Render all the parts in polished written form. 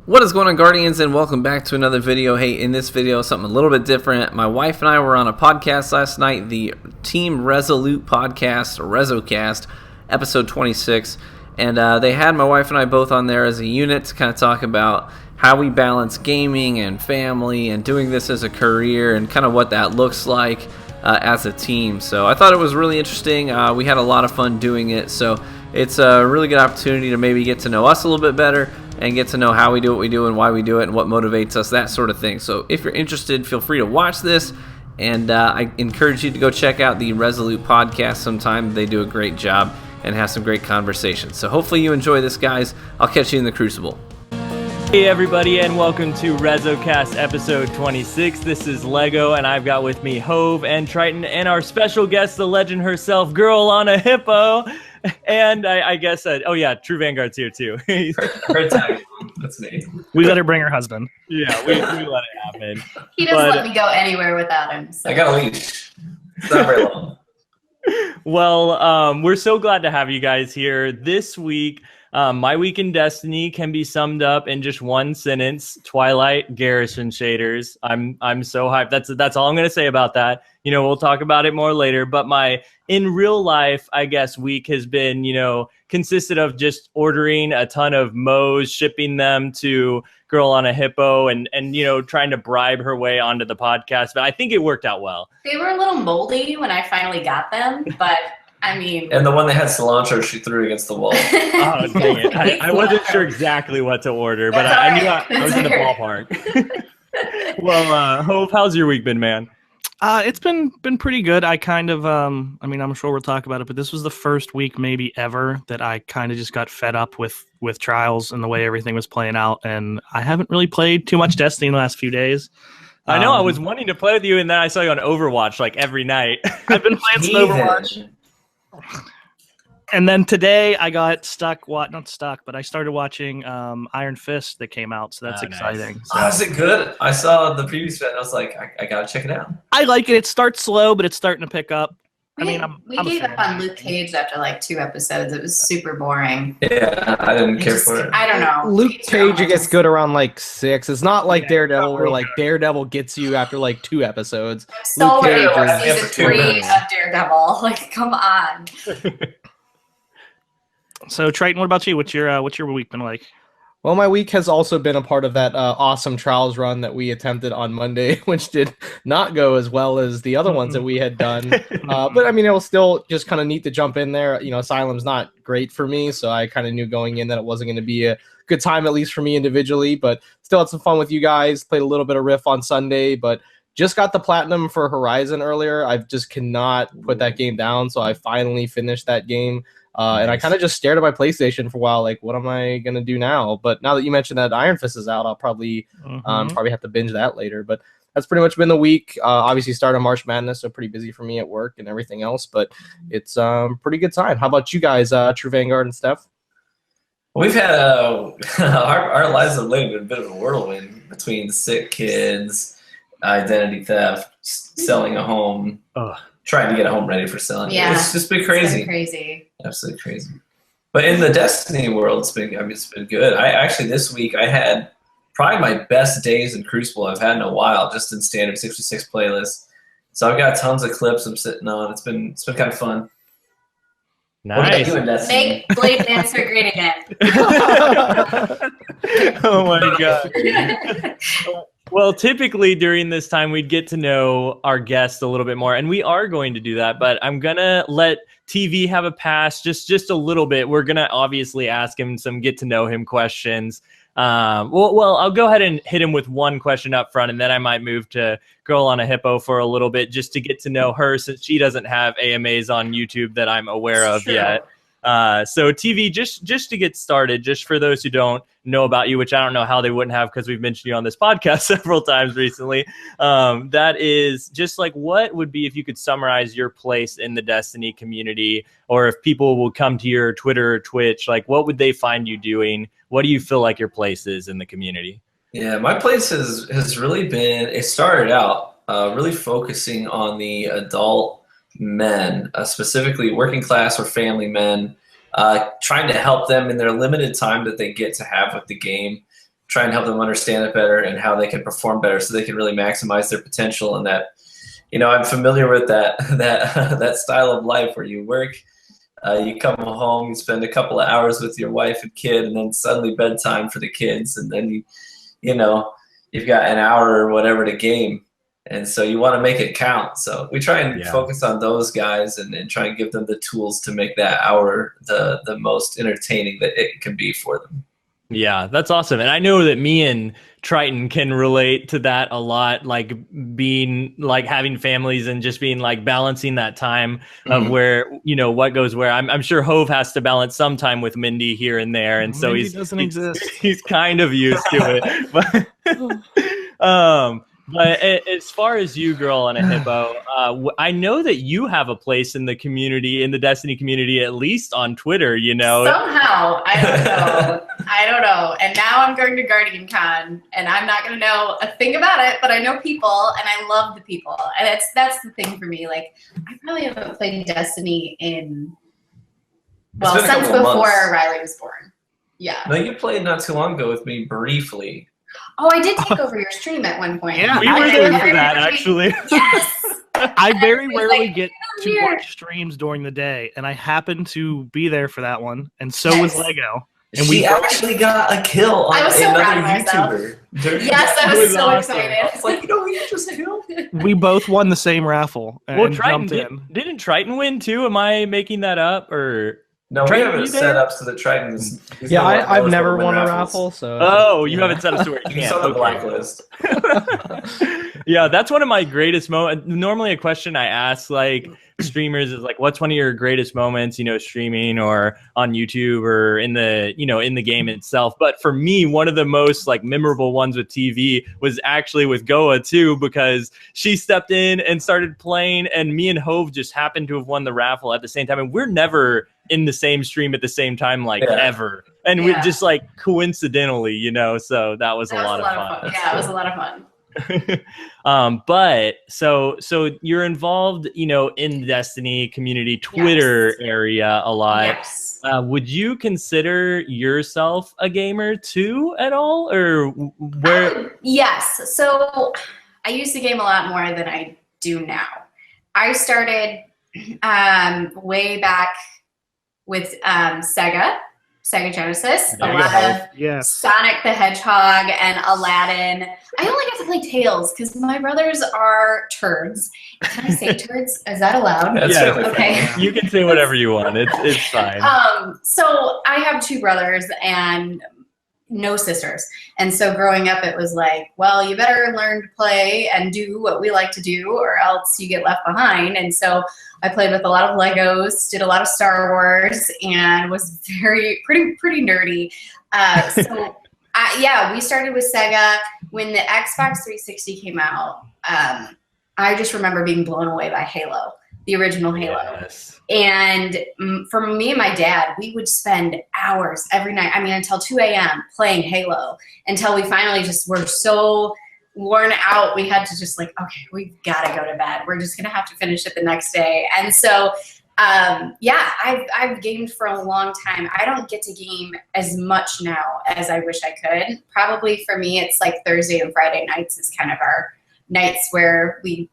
What is going on, Guardians, and welcome back to another video. Hey, in this video, something a little bit different. My wife and I were on a podcast last night, the Team Resolute podcast, or RezoCast, episode 26, and they had my wife and I both on there as a unit to kind of talk about how we balance gaming and family and doing this as a career and kind of what that looks like as a team. So I thought it was really interesting. We had a lot of fun doing it, so it's a really good opportunity to maybe get to know us a little bit better and get to know how we do what we do and why we do it and what motivates us, that sort of thing. So if you're interested, feel free to watch this, and I encourage you to go check out the Resolute podcast sometime. They do a great job and have some great conversations. So hopefully you enjoy this, guys. I'll catch you in the Crucible. Hey everybody, and welcome to RezoCast episode 26. This is Lego, and I've got with me Hove and Triton and our special guest, the legend herself, Girl on a Hippo. And I guess, True Vanguard's here too. Her tag. That's me. We let her bring her husband. Yeah, we let it happen. He doesn't let me go anywhere without him. So. I got a leash. It's not very long. Well, we're so glad to have you guys here this week. My week in Destiny can be summed up in just one sentence: Twilight Garrison shaders. I'm so hyped. That's all I'm gonna say about that. You know, we'll talk about it more later. But my in real life, I guess, week has been, consisted of just ordering a ton of Moes, shipping them to Girl on a Hippo, and trying to bribe her way onto the podcast. But I think it worked out well. They were a little moldy when I finally got them, but I mean... And the one that had cilantro, she threw against the wall. Oh, dang it. I wasn't sure exactly what to order, but I knew I was in the ballpark. Well, Hope, how's your week been, man? It's been pretty good. I kind of, I'm sure we'll talk about it, but this was the first week maybe ever that I kind of just got fed up with Trials and the way everything was playing out, and I haven't really played too much Destiny in the last few days. I know, I was wanting to play with you, and then I saw you on Overwatch like every night. I've been playing some Overwatch. And then today I got not stuck, but I started watching Iron Fist that came out, so that's exciting. Nice. Oh, is it good? I saw the previews and I was like, I gotta check it out. I like it. It starts slow, but it's starting to pick up. We gave up on Luke Cage after like 2 episodes. It was super boring. Yeah, I didn't care for it. I don't know. Luke Cage gets good around like 6. It's not like Daredevil, where like Daredevil gets you after like 2 episodes. So ready for season 3 of Daredevil. Like, come on. So Triton, what about you? What's your week been like? Well, my week has also been a part of that awesome Trials run that we attempted on Monday, which did not go as well as the other ones that we had done. But I mean, it was still just kind of neat to jump in there. Asylum's not great for me, so I kind of knew going in that it wasn't going to be a good time, at least for me individually. But still had some fun with you guys. Played a little bit of Rift on Sunday, but just got the platinum for Horizon earlier. I just cannot put that game down, so I finally finished that game. And I kind of just stared at my PlayStation for a while, like, what am I going to do now? But now that you mentioned that Iron Fist is out, I'll probably have to binge that later. But that's pretty much been the week. Obviously started March Madness, so pretty busy for me at work and everything else. But it's pretty good time. How about you guys, True Vanguard and Steph? We've had our lives have lately been a bit of a whirlwind between sick kids, identity theft, selling a home. Trying to get a home ready for selling. Yeah, it's just been crazy. Crazy. Absolutely crazy. But in the Destiny world, it's been good. This week I had probably my best days in Crucible I've had in a while, just in standard 66 playlists. So I've got tons of clips I'm sitting on. It's been kind of fun. Nice. Make Blade Dancer great again. Oh my god. Well, typically during this time, we'd get to know our guests a little bit more, and we are going to do that, but I'm going to let TV have a pass just a little bit. We're going to obviously ask him some get-to-know-him questions. Well, I'll go ahead and hit him with one question up front, and then I might move to Girl on a Hippo for a little bit just to get to know her, since she doesn't have AMAs on YouTube that I'm aware of yet. So TV, just to get started, just for those who don't know about you, which I don't know how they wouldn't have because we've mentioned you on this podcast several times recently. That is just like, what would be, if you could summarize your place in the Destiny community, or if people will come to your Twitter or Twitch, like what would they find you doing? What do you feel like your place is in the community? Yeah, my place has really been, it started out really focusing on the adult men, specifically working class or family men, trying to help them in their limited time that they get to have with the game. try and help them understand it better and how they can perform better so they can really maximize their potential. And that, I'm familiar with that style of life where you work, you come home, you spend a couple of hours with your wife and kid, and then suddenly bedtime for the kids, and then you've got an hour or whatever to game. And so you want to make it count. So we try and focus on those guys and try and give them the tools to make that hour the most entertaining that it can be for them. Yeah, that's awesome. And I know that me and Triton can relate to that a lot, like being like having families and just being like balancing that time of where, what goes where. I'm sure Hove has to balance some time with Mindy here and there. And so he's kind of used to it. But as far as you, Girl on a Hippo, I know that you have a place in the community, in the Destiny community, at least on Twitter, Somehow, I don't know. And now I'm going to Guardian Con, and I'm not going to know a thing about it, but I know people, and I love the people. And that's the thing for me. Like, I probably haven't played Destiny since before Riley was born. Yeah. No, you played not too long ago with me briefly. Oh, I did take over your stream at one point. Yeah, we were there for that, actually. Yes. I very rarely get to watch streams during the day, and I happened to be there for that one, and so was Lego. And we actually got a kill on another YouTuber. Yes, I was so excited. I was like, we just killed. We both won the same raffle. Well, Triton didn't Triton win too? Am I making that up or? No, Triton, we have it set up so that Triton's. Yeah, I've never won a raffle, so. Oh, you have it set up so where you can't. It's on the blacklist. Yeah, that's one of my greatest moments. Normally, a question I ask like streamers is like, "What's one of your greatest moments?" Streaming or on YouTube or in the in the game itself. But for me, one of the most like memorable ones with TV was actually with Goa too, because she stepped in and started playing, and me and Hove just happened to have won the raffle at the same time, and we're never in the same stream at the same time, ever. And we just like coincidentally, so that was a lot of fun. Yeah, it was a lot of fun. But so you're involved, in the Destiny community Twitter area a lot. Yes. Would you consider yourself a gamer too at all, or where? Yes. So I used to game a lot more than I do now. I started way back with Sega Genesis, a lot of Sonic the Hedgehog and Aladdin. I only got to play Tails because my brothers are turds. Can I say turds? Is that allowed? Yeah, okay. You can say whatever you want. It's fine. So I have two brothers and no sisters. And so growing up, it was like, well, you better learn to play and do what we like to do or else you get left behind. And so I played with a lot of Legos, did a lot of Star Wars, and was pretty nerdy. We started with Sega. When the Xbox 360 came out, I just remember being blown away by Halo, the original Halo. Yes. And for me and my dad, we would spend hours every night, until 2 a.m. playing Halo, until we finally just were so worn out, we had to just okay, we've got to go to bed. We're just going to have to finish it the next day. And so, I've gamed for a long time. I don't get to game as much now as I wish I could. Probably for me, it's like Thursday and Friday nights is kind of our nights where we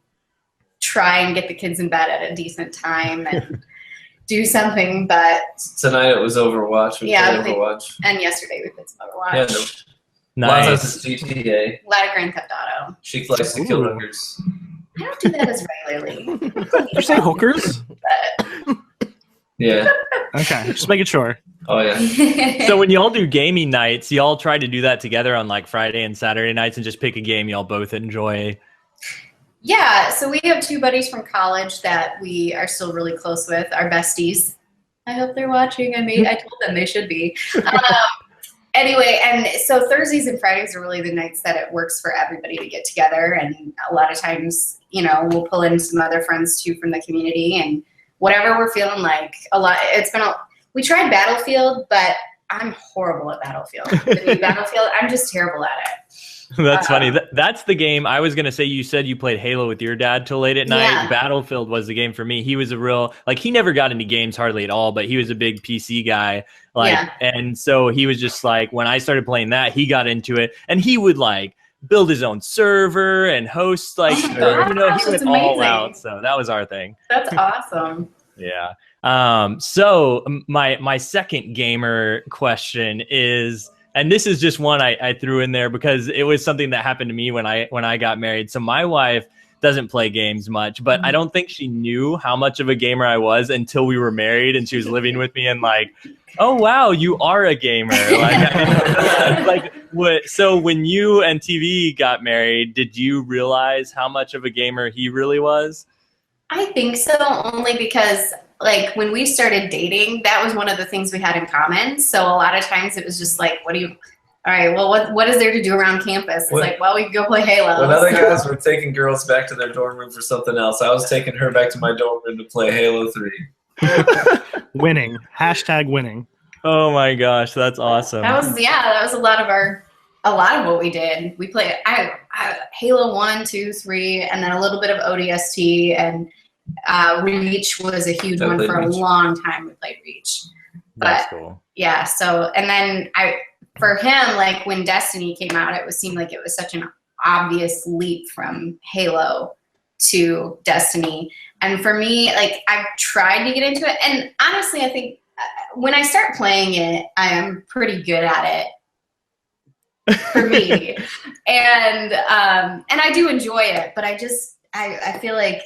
try and get the kids in bed at a decent time and do something. But tonight it was Overwatch. Overwatch. And yesterday we played some Overwatch. Yeah, nice. Lots of GTA. A lot of Grand Theft Auto. She likes to kill hookers. I don't do that as regularly. Did you say hookers? Yeah. Okay, just making sure. Oh yeah. So when y'all do gaming nights, y'all try to do that together on like Friday and Saturday nights and just pick a game y'all both enjoy. Yeah, so we have two buddies from college that we are still really close with, our besties. I hope they're watching. I told them they should be. Anyway, and so Thursdays and Fridays are really the nights that it works for everybody to get together. And a lot of times, we'll pull in some other friends too from the community and whatever we're feeling like. We tried Battlefield, but I'm horrible at Battlefield. The new Battlefield, I'm just terrible at it. That's funny. That's the game I was going to say. You said you played Halo with your dad till late at night. Yeah. Battlefield was the game for me. He was a real, like, he never got into games hardly at all, but he was a big PC guy. Like, Yeah. and so he was just like, when I started playing that, he got into it, and he would like build his own server and host, like, Oh my you gosh, know, he that's went all amazing. out. So that was our thing. That's awesome. Yeah. So my second gamer question is, and this is just one I threw in there because it was something that happened to me when I got married. So my wife doesn't play games much, but I don't think she knew how much of a gamer I was until we were married and she was living with me and like, oh wow, you are a gamer. Like, what? So when you and TV got married, did you realize how much of a gamer he really was? I think so, only because like when we started dating, that was one of the things we had in common. So a lot of times it was just like, all right, well, what is there to do around campus? It's like, well, we can go play Halo. When other guys were taking girls back to their dorm room for something else, I was taking her back to my dorm room to play Halo 3. Winning. Hashtag winning. Oh my gosh, that's awesome. That was a lot of what we did. We played Halo 1, 2, 3, and then a little bit of ODST, and Reach was a huge one for a long time. We played Reach. That's cool. Yeah, so, and then for him, like when Destiny came out, seemed like it was such an obvious leap from Halo to Destiny. And for me, like I've tried to get into it, and honestly, I think when I start playing it, I am pretty good at it for me. And I do enjoy it, but I feel like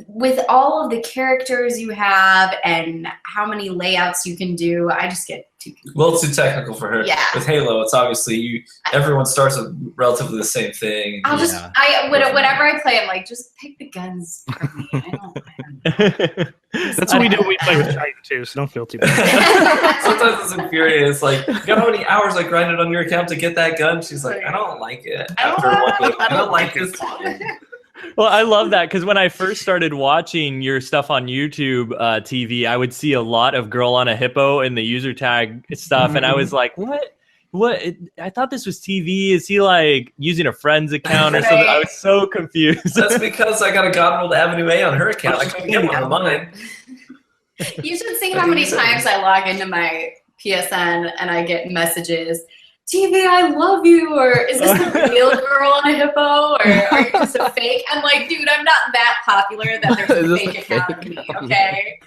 with all of the characters you have and how many layouts you can do, I just get too confused. Well, it's too technical for her. Yeah. With Halo, it's obviously everyone starts with relatively the same thing. Whenever I play, I'm like, just pick the guns for me. That's what we do when we play with Titan too, so don't feel too bad. Sometimes it's infuriating. It's like, you know how many hours I grinded on your account to get that gun? She's like, I don't like it. After one game, I don't like this one. Well, I love that because when I first started watching your stuff on YouTube TV, I would see a lot of girl on a hippo in the user tag stuff, and I was like, what? I thought this was TV. Is he like using a friend's account or something? I was so confused. That's because I got a God Rolled Avenue A on her account. I couldn't get one on mine. You should see how many times I log into my PSN and I get messages, TV, I love you, or is this a real girl on a hippo, or are you just a fake? I'm like, dude, I'm not that popular that there's a fake account of me, okay?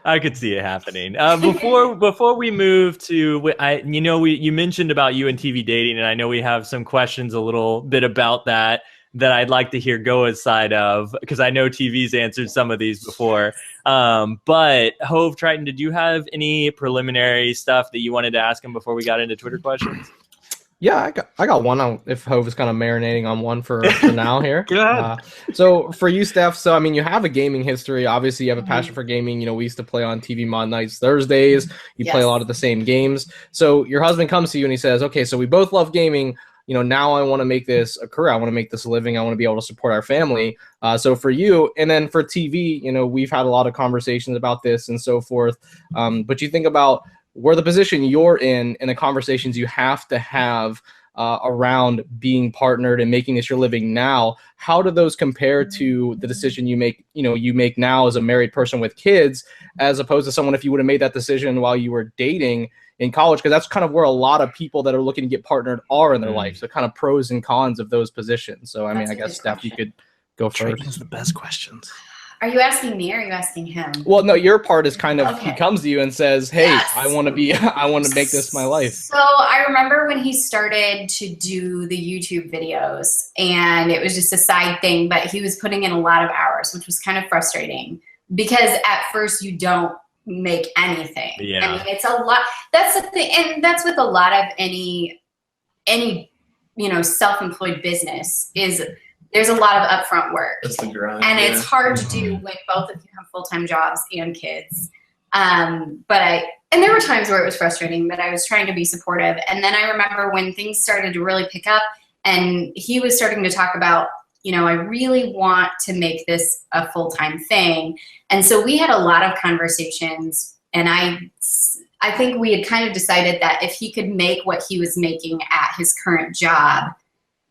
I could see it happening. Before we move to, you mentioned about you and TV dating, and I know we have some questions a little bit about that I'd like to hear Goa's side of, because I know TV's answered some of these before. But Hove, Triton, did you have any preliminary stuff that you wanted to ask him before we got into Twitter questions? Yeah, I got one. If Hove is kind of marinating on one for now here. Go ahead. So for you, Steph, so I mean, you have a gaming history. Obviously, you have a passion for gaming. You know, we used to play on TV Mod Nights Thursdays. You play a lot of the same games. So your husband comes to you and he says, okay, so we both love gaming. You know, now I want to make this a career. I want to make this a living. I want to be able to support our family. So for you, and then for TV, you know, we've had a lot of conversations about this and so forth. But you think about where the position you're in and the conversations you have to have around being partnered and making this your living now. How do those compare to the decision you make now as a married person with kids, as opposed to someone if you would have made that decision while you were dating in college? Because that's kind of where a lot of people that are looking to get partnered are in their life. So kind of pros and cons of those positions. So, I mean, I guess, Steph, you could go first. That's the best questions. Are you asking me or are you asking him? Well, no, your part is kind of, he comes to you and says, hey, I want to make this my life. So I remember when he started to do the YouTube videos, and it was just a side thing, but he was putting in a lot of hours, which was kind of frustrating because at first you don't make anything. Yeah. I mean, it's a lot. That's the thing. And that's with a lot of any, self-employed business is there's a lot of upfront work. That's the grind, and it's hard to do when both of you have full-time jobs and kids. And there were times where it was frustrating, but I was trying to be supportive. And then I remember when things started to really pick up and he was starting to talk about, I really want to make this a full-time thing. And so we had a lot of conversations, and I think we had kind of decided that if he could make what he was making at his current job,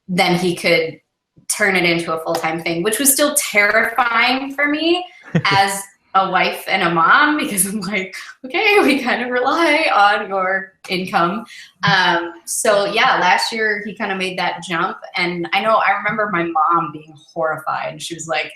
then he could turn it into a full-time thing, which was still terrifying for me as a wife and a mom, because I'm like, okay, we kind of rely on your income. So yeah, last year he kind of made that jump. And I remember my mom being horrified. She was like,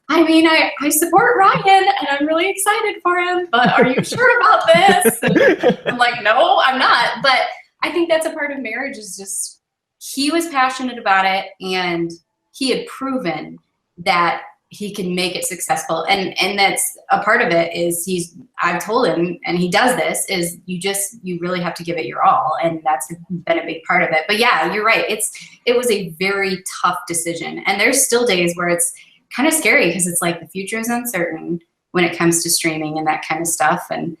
I mean, I support Ryan and I'm really excited for him, but are you sure about this? And I'm like, no, I'm not. But I think that's a part of marriage, is just, he was passionate about it and he had proven that he can make it successful. And that's a part of it, is I've told him, and he does this, is you really have to give it your all. And that's been a big part of it. But yeah, you're right. It was a very tough decision. And there's still days where it's kind of scary, because it's like the future is uncertain when it comes to streaming and that kind of stuff. And,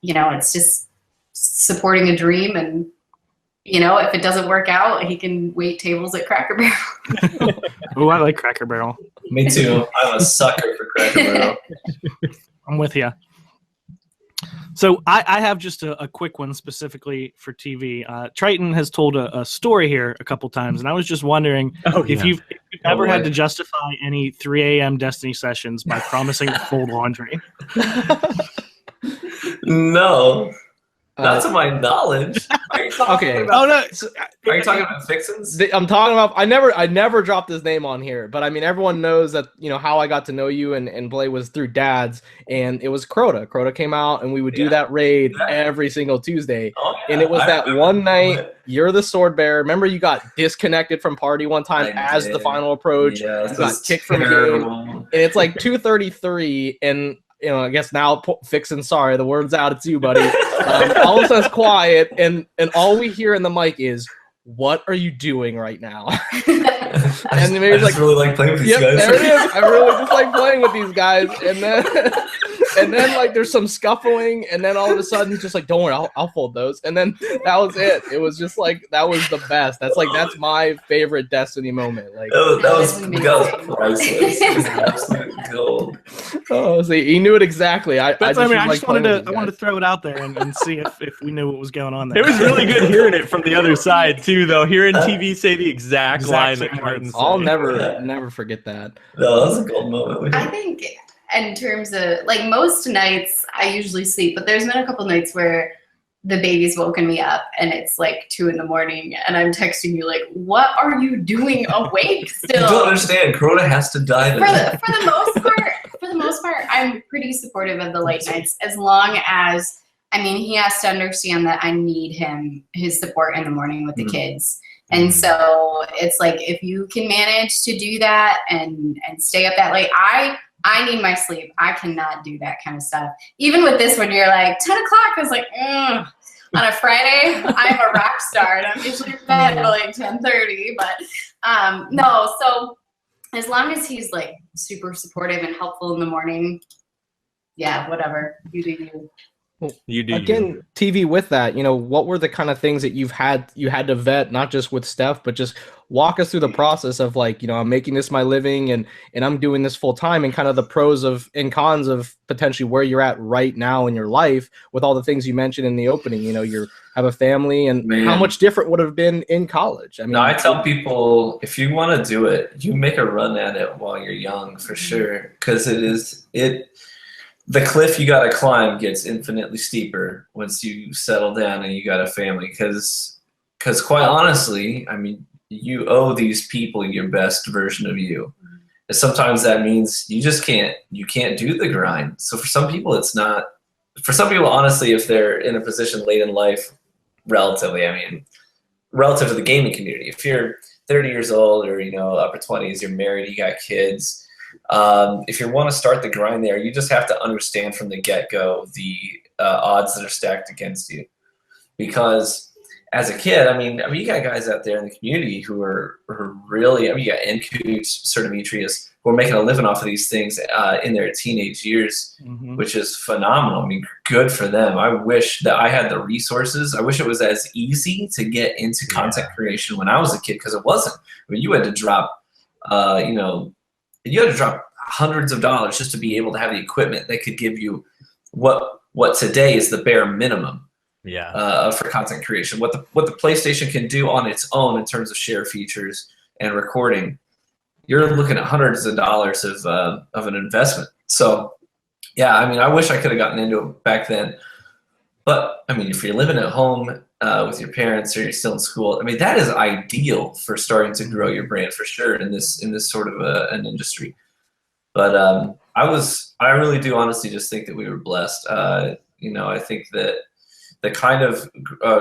it's just supporting a dream. And, if it doesn't work out, he can wait tables at Cracker Barrel. Oh, I like Cracker Barrel. Me too. I'm a sucker for Cracker Barrel. I'm with you. So I have just a quick one specifically for TV. Triton has told a story here a couple times, and I was just wondering if you've ever had to justify any 3 a.m. Destiny sessions by promising to fold laundry. No. Not to my knowledge. Are you talking Okay. about, Are you talking about Fixins? I'm talking about. I never dropped his name on here, but I mean, everyone knows that how I got to know you and Blay was through Dad's, and it was Crota. Crota came out, and we would do that raid every single Tuesday. Oh, yeah. And it was that one night. You're the sword bearer. Remember, you got disconnected from party one time as the final approach. Yeah, you got kicked from the game, and it's like 2:33, and I guess now Fixin', sorry, the word's out. It's you, buddy. All of a sudden it's quiet, and all we hear in the mic is, "What are you doing right now?" I just really like playing with these guys. There it is. I really just like playing with these guys, and then like there's some scuffling, and then all of a sudden he's just like, "Don't worry, I'll fold those," and then that was it. It was just like that was the best. That's my favorite Destiny moment. Like that was priceless. It was absolute gold. Oh, see, he knew it exactly. I just wanted to throw it out there and see if we knew what was going on there. It was really good hearing it from the other side too, though. Hearing TV say the exact line that Martin said. I'll never forget that. No, that was a gold moment. I think in terms of, like, most nights I usually sleep, but there's been a couple nights where the baby's woken me up and it's like 2 a.m. and I'm texting you like, what are you doing awake still? You don't understand. Crota has to die. For the most part, I'm pretty supportive of the late nights, as long as, he has to understand that I need his support in the morning with the kids. And so it's like, if you can manage to do that and stay up that late, I need my sleep. I cannot do that kind of stuff. Even with this one, you're like 10 o'clock. I was like, on a Friday, I'm a rock star, and I'm usually in bed at like 10:30. But no, so as long as he's like super supportive and helpful in the morning, yeah, whatever, you do you. You do again, TV with that. What were the kind of things that you had to vet, not just with Steph, but just walk us through the process of like, I'm making this my living and I'm doing this full time, and kind of the pros and cons of potentially where you're at right now in your life with all the things you mentioned in the opening. You have a family, and how much different would have been in college. I tell people, if you want to do it, you make a run at it while you're young, for sure, because the cliff you got to climb gets infinitely steeper once you settle down and you got a family. Because quite honestly, you owe these people your best version of you. And sometimes that means you can't do the grind. So for some people, it's not. For some people, honestly, if they're in a position late in life, relative to the gaming community, if you're 30 years old or upper 20s, you're married, you got kids. If you want to start the grind there, you just have to understand from the get-go the odds that are stacked against you. Because as a kid, you got guys out there in the community who are really, you got Encoots, Sir Demetrius, who are making a living off of these things in their teenage years, which is phenomenal. Good for them. I wish that I had the resources. I wish it was as easy to get into content creation when I was a kid, because it wasn't. You had to drop, you had to drop hundreds of dollars just to be able to have the equipment that could give you what what today is the bare minimum for content creation. What the PlayStation can do on its own in terms of share features and recording, you're looking at hundreds of dollars of an investment. So yeah, I mean, I wish I could have gotten into it back then. But I mean, if you're living at home with your parents or you're still in school, I mean, that is ideal for starting to grow your brand for sure in this sort of an industry. But I really do honestly just think that we were blessed. You know, I think that the kind of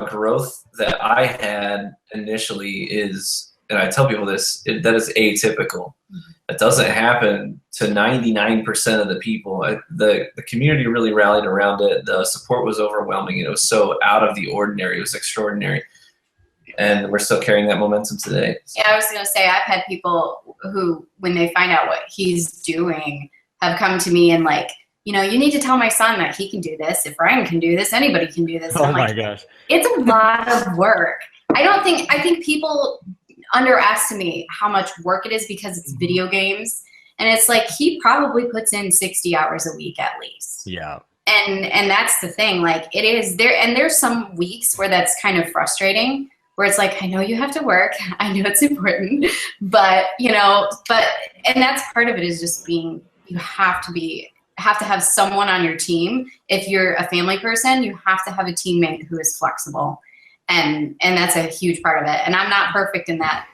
growth that I had initially is, and I tell people this, that is atypical. It doesn't happen to 99% of the people. The community really rallied around it. The support was overwhelming. It was so out of the ordinary. It was extraordinary. And we're still carrying that momentum today. Yeah, I was going to say, I've had people who, when they find out what he's doing, have come to me and like, you know, you need to tell my son that he can do this. If Ryan can do this, anybody can do this. Oh my gosh. It's a lot of work. I think people underestimate how much work it is because it's video games. And it's like, he probably puts in 60 hours a week at least. Yeah. And that's the thing. Like, it is there. And there's some weeks where that's kind of frustrating, where it's like, I know you have to work. I know it's important, but you know, and that's part of it, is just being, you have to have someone on your team. If you're a family person, you have to have a teammate who is flexible. And that's a huge part of it. And I'm not perfect in that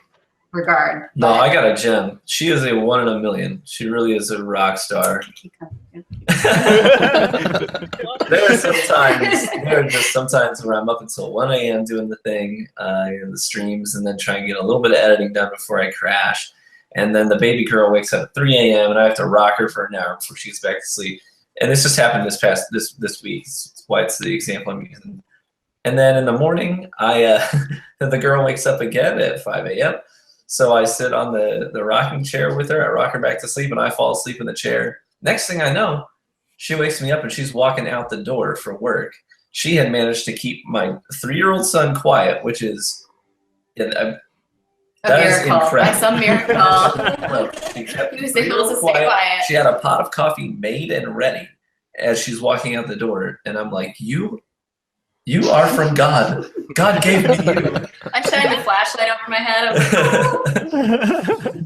regard. No, I got a gem. She is a 1 in a million. She really is a rock star. There are just sometimes where I'm up until 1 a.m. doing the thing, the streams, and then try and get a little bit of editing done before I crash. And then the baby girl wakes up at 3 a.m. and I have to rock her for an hour before she gets back to sleep. And this just happened this week. That's why it's the example I'm using. And then in the morning, the girl wakes up again at 5 a.m. So I sit on the rocking chair with her. I rock her back to sleep, and I fall asleep in the chair. Next thing I know, she wakes me up, and she's walking out the door for work. She had managed to keep my 3-year-old son quiet, which is that is incredible. That's a miracle. He was able to stay quiet. She had a pot of coffee made and ready as she's walking out the door, and I'm like, You are from God. God gave me you. I shined the flashlight over my head. I was like,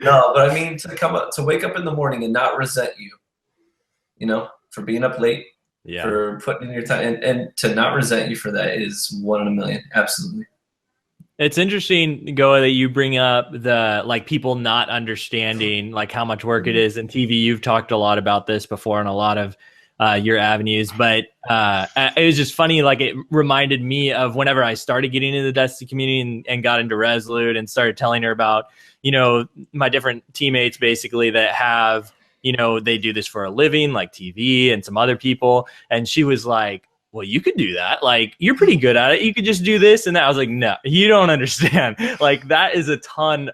No, but I mean, to wake up in the morning and not resent you know, for being up late, for putting in your time, and to not resent you for that is 1 in a million. Absolutely. It's interesting, Goa, that you bring up the like people not understanding like how much work it is in TV. You've talked a lot about this before in a lot of your avenues, but it was just funny. Like, it reminded me of whenever I started getting into the Destiny community and got into Resolute and started telling her about, you know, my different teammates basically that have, you know, they do this for a living, like TV and some other people. And she was like, well, you could do that. Like, you're pretty good at it. You could just do this and that. I was like, no, you don't understand. Like, that is a ton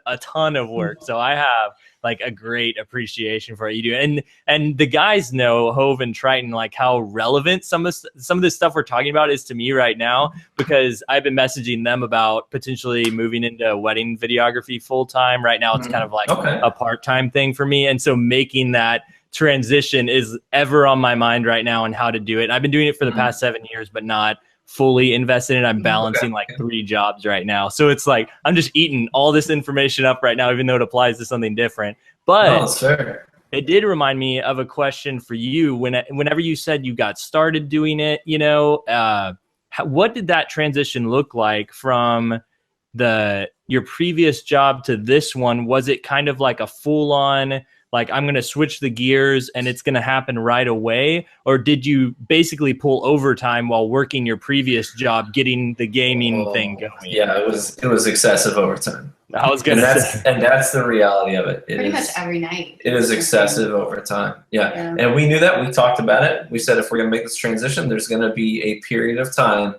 of work. So I have like a great appreciation for what you do. And the guys know, Hove and Triton, like how relevant some of this stuff we're talking about is to me right now, because I've been messaging them about potentially moving into wedding videography full time. Right now it's kind of like a part-time thing for me. And so making that transition is ever on my mind right now, and how to do it. I've been doing it for the past 7 years, but not fully invested in it. I'm balancing like 3 jobs right now. So it's like, I'm just eating all this information up right now, even though it applies to something different. But it did remind me of a question for you. Whenever you said you got started doing it, you know, what did that transition look like from your previous job to this one? Was it kind of like a full on, like, I'm going to switch the gears and it's going to happen right away? Or did you basically pull overtime while working your previous job, getting the gaming thing going? Yeah, it was excessive overtime. I was going to say. And that's the reality of it. Pretty much every night. It is excessive overtime. Yeah. And we knew that. We talked about it. We said, if we're going to make this transition, there's going to be a period of time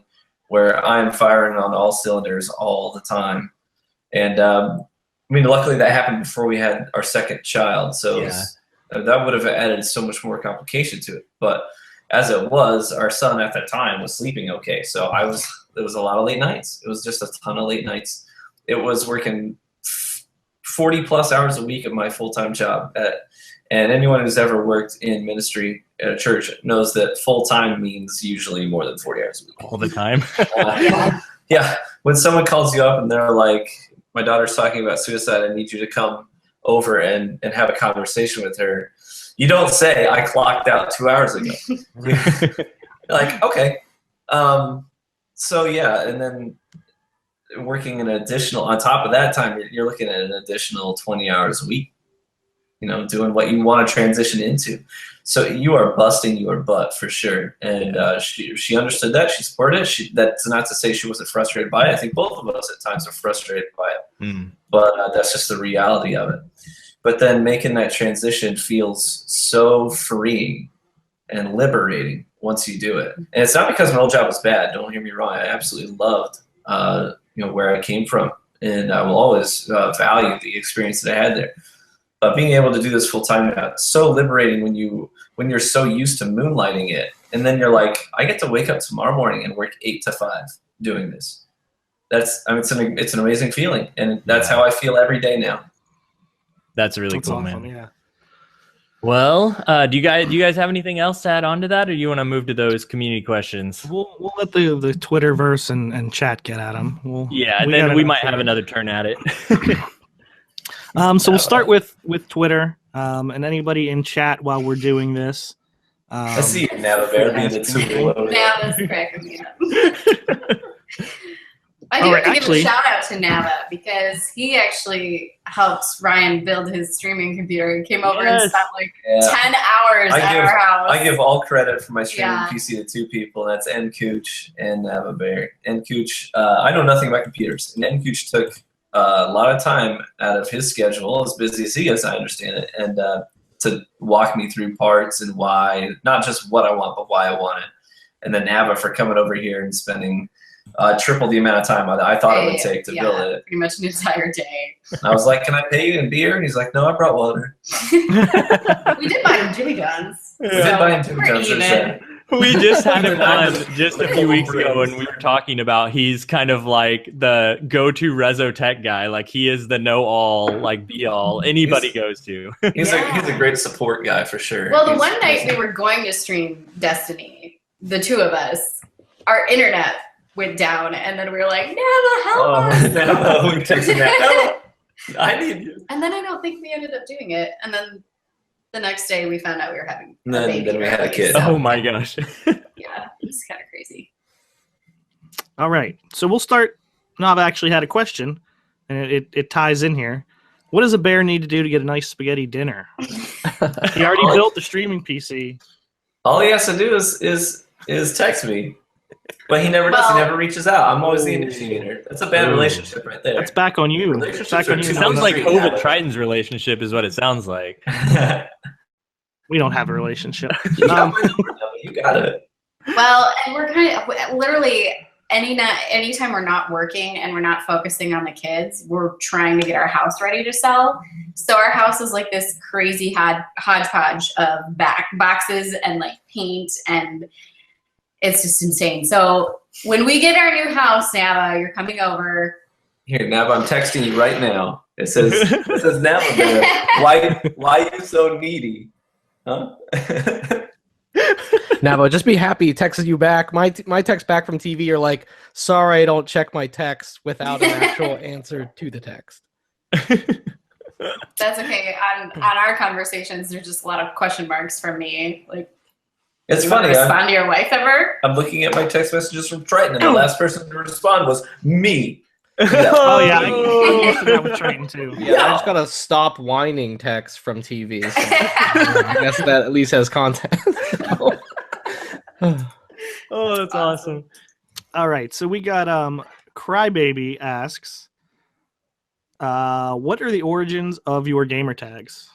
where I'm firing on all cylinders all the time. And, I mean, luckily that happened before we had our second child, so that would have added so much more complication to it. But as it was, our son at that time was sleeping okay, so it was a lot of late nights. It was just a ton of late nights. It was working 40 plus hours a week at my full-time job, And anyone who's ever worked in ministry at a church knows that full-time means usually more than 40 hours a week. All the time. Yeah. When someone calls you up and they're like, my daughter's talking about suicide, I need you to come over and have a conversation with her. You don't say, I clocked out 2 hours ago. Like, okay. So yeah, and then working an additional, on top of that time, you're looking at an additional 20 hours a week, doing what you want to transition into. So you are busting your butt for sure. And she understood that. She supported it. That's not to say she wasn't frustrated by it. I think both of us at times are frustrated by it. But that's just the reality of it. But then making that transition feels so freeing and liberating once you do it. And it's not because my old job was bad. Don't hear me wrong. I absolutely loved where I came from. And I will always value the experience that I had there. But being able to do this full time now, it's so liberating when you're so used to moonlighting it, and then you're like, I get to wake up tomorrow morning and work 8 to 5 doing this. It's an amazing feeling, and that's how I feel every day now. That's really That's cool, awesome, man. Yeah. Well, do you guys have anything else to add on to that, or do you want to move to those community questions? We'll let the Twitterverse and chat get at them. And then we might have another turn at it. So we'll start with Twitter, and anybody in chat while we're doing this. I see you, Nava Bear, being the tool. Nava's cracking me up. I do have to give a shout out to Nava because he actually helped Ryan build his streaming computer and came over and spent 10 hours at our house. I give all credit for my streaming PC to 2 people, and that's N Cooch and Nava Bear. N Cooch, I know nothing about computers, and N Cooch took a lot of time out of his schedule, as busy as he is, I understand it, and to walk me through parts and why, not just what I want, but why I want it. And then Nava for coming over here and spending triple the amount of time I thought it would take to build it. Pretty much an entire day. I was like, can I pay you in beer? And he's like, no, I brought water. We did buy him Jimmy John's. We did buy him Jimmy John's. We just had him on just a few weeks ago, and we were talking about he's kind of like the go-to Rezo Tech guy. Like, he is the know-all, like, be-all anybody goes to. He's a great support guy for sure. Well, the one night we were going to stream Destiny, the 2 of us, our internet went down, and then we were like, Nava, help us! Nava, we texted Nava. I need you. And then I don't think we ended up doing it, and then the next day we found out we were having a then baby. We had a kid. Oh my gosh. Yeah, it's kind of crazy. All right. So we'll start. Nava actually had a question, and it ties in here. What does a bear need to do to get a nice spaghetti dinner? He already built the streaming PC. All he has to do is text me. But he never does. He never reaches out. I'm always the initiator. That's a bad relationship right there. That's back on you. Back on you. It sounds like Ovid Triton's relationship is what it sounds like. We don't have a relationship. You got it. Well, and we're kind of literally anytime we're not working and we're not focusing on the kids, we're trying to get our house ready to sell. So our house is like this crazy hodgepodge of boxes and like paint, and it's just insane. So when we get our new house, Nava, you're coming over. Here, Nava, I'm texting you right now. It says Nava there. Why are you so needy? Huh? Nava, just be happy. He texted you back. My text back from TV are like, sorry, I don't check my text without an actual answer to the text. That's okay. On our conversations, there's just a lot of question marks from me. Like, it's you funny. Respond to your wife ever? I'm looking at my text messages from Triton, and the last person to respond was me. Oh yeah, I that with Triton too. Yeah, I just got a stop whining text from TV. So I guess that at least has content. Oh, that's awesome. All right, so we got Crybaby asks, what are the origins of your gamer tags?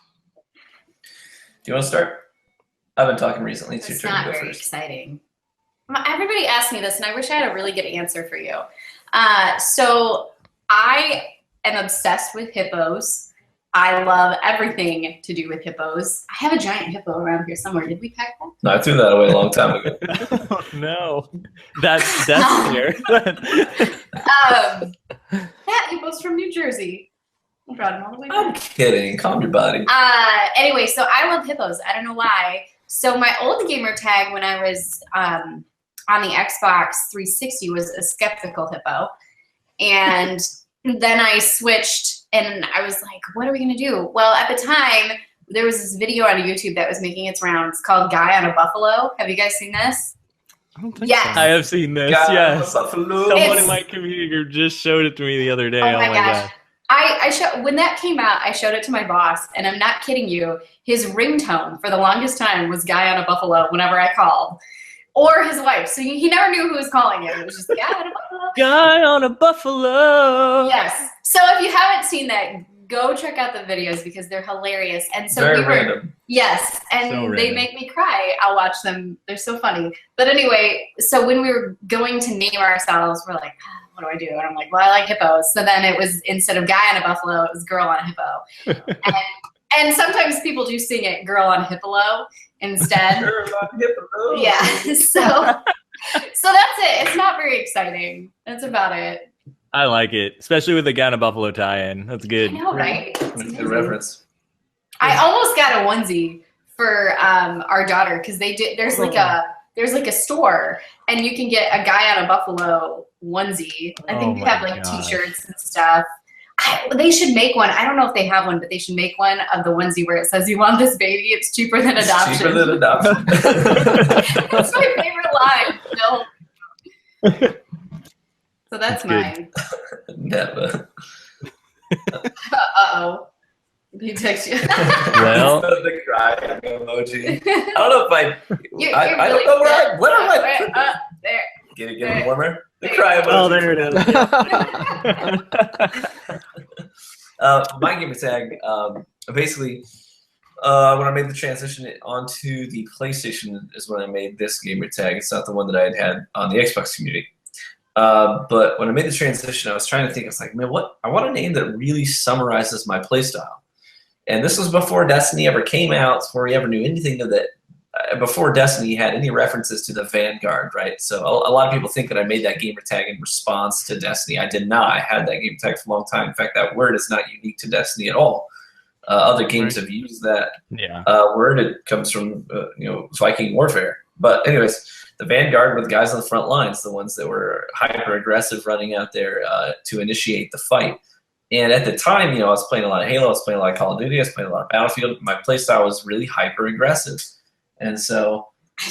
Do you want to start? I've been talking recently. It's your turn not to go very first. exciting. Everybody asks me this, and I wish I had a really good answer for you. So I am obsessed with hippos. I love everything to do with hippos. I have a giant hippo around here somewhere. Did we pack that? No, I threw that away a long time ago. Oh, no. That's clear. That hippo's from New Jersey. I brought him all the way I'm back. kidding. Calm your body. Anyway, so I love hippos. I don't know why. So my old gamer tag when I was on the Xbox 360 was a skeptical hippo. And then I switched and I was like, what are we going to do? Well, at the time, there was this video on YouTube that was making its rounds called Guy on a Buffalo. Have you guys seen this? I don't think Yes. I have seen this. God, Yes. Buffalo. Someone It's- in my community group just showed it to me the other day. Oh my gosh. God. When that came out, I showed it to my boss, and I'm not kidding you. His ringtone for the longest time was Guy on a Buffalo whenever I called. Or his wife. So he never knew who was calling him. It was just Guy on a Buffalo. Guy on a buffalo. Yes. So if you haven't seen that, go check out the videos because they're hilarious. And so Very we were, random. yes, and So they random. make me cry. I'll watch them. They're so funny. But anyway, so when we were going to name ourselves, we're like, what do I do? And I'm like, well, I like hippos. So then it was, instead of Guy on a Buffalo, it was Girl on a Hippo. and sometimes people do sing it Girl on a Hippolo instead. Yeah. So that's it. It's not very exciting. That's about it. I like it, especially with the Guy on a Buffalo tie-in. That's I good. know, right? It's That's a amazing. good reference. I almost got a onesie for our daughter because they did. There's like a store, and you can get a Guy on a Buffalo onesie. I think Oh they my have like gosh. T-shirts and stuff. They should make one. I don't know if they have one, but they should make one of the onesie where it says, "You want this baby? It's cheaper than It's adoption." cheaper than adoption. That's my favorite line. Bill. So that's That's mine. Never. Uh-oh. He texts you. Well, the cry emoji. I don't know if You're I don't really know where good. where am I? There. Get it warmer. The cry emoji. Oh, there it is. My gamer tag, basically, when I made the transition onto the PlayStation is when I made this gamer tag. It's not the one that I had on the Xbox community. But when I made the transition, I was trying to think. I was like, man, what? I want a name that really summarizes my playstyle. And this was before Destiny ever came out, before we ever knew anything of that. Before Destiny had any references to the Vanguard, right? So a lot of people think that I made that gamer tag in response to Destiny. I did not. I had that gamer tag for a long time. In fact, that word is not unique to Destiny at all. Other games have used that yeah. word. It comes from Viking warfare. But anyways, the Vanguard were the guys on the front lines, the ones that were hyper aggressive, running out there to initiate the fight. And at the time, I was playing a lot of Halo, I was playing a lot of Call of Duty, I was playing a lot of Battlefield. My playstyle was really hyper aggressive. And so I'm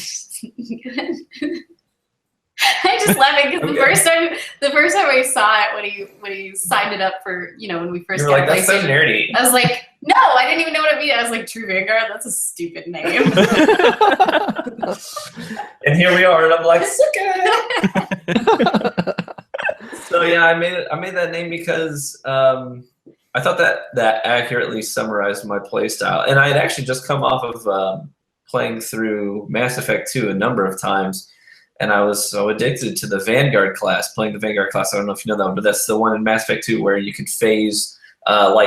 just laughing because the first time I saw it when he signed it up for when we first you were got like, that's so PlayStation, nerdy. I was like, no, I didn't even know what it meant. I was like, True Vanguard, that's a stupid name. And here we are, and I'm like, suck it. So yeah, I made that name because I thought that accurately summarized my play style. And I had actually just come off of playing through Mass Effect 2 a number of times, and I was so addicted to the Vanguard class, playing the Vanguard class. I don't know if you know that one, but that's the one in Mass Effect 2 where you could phase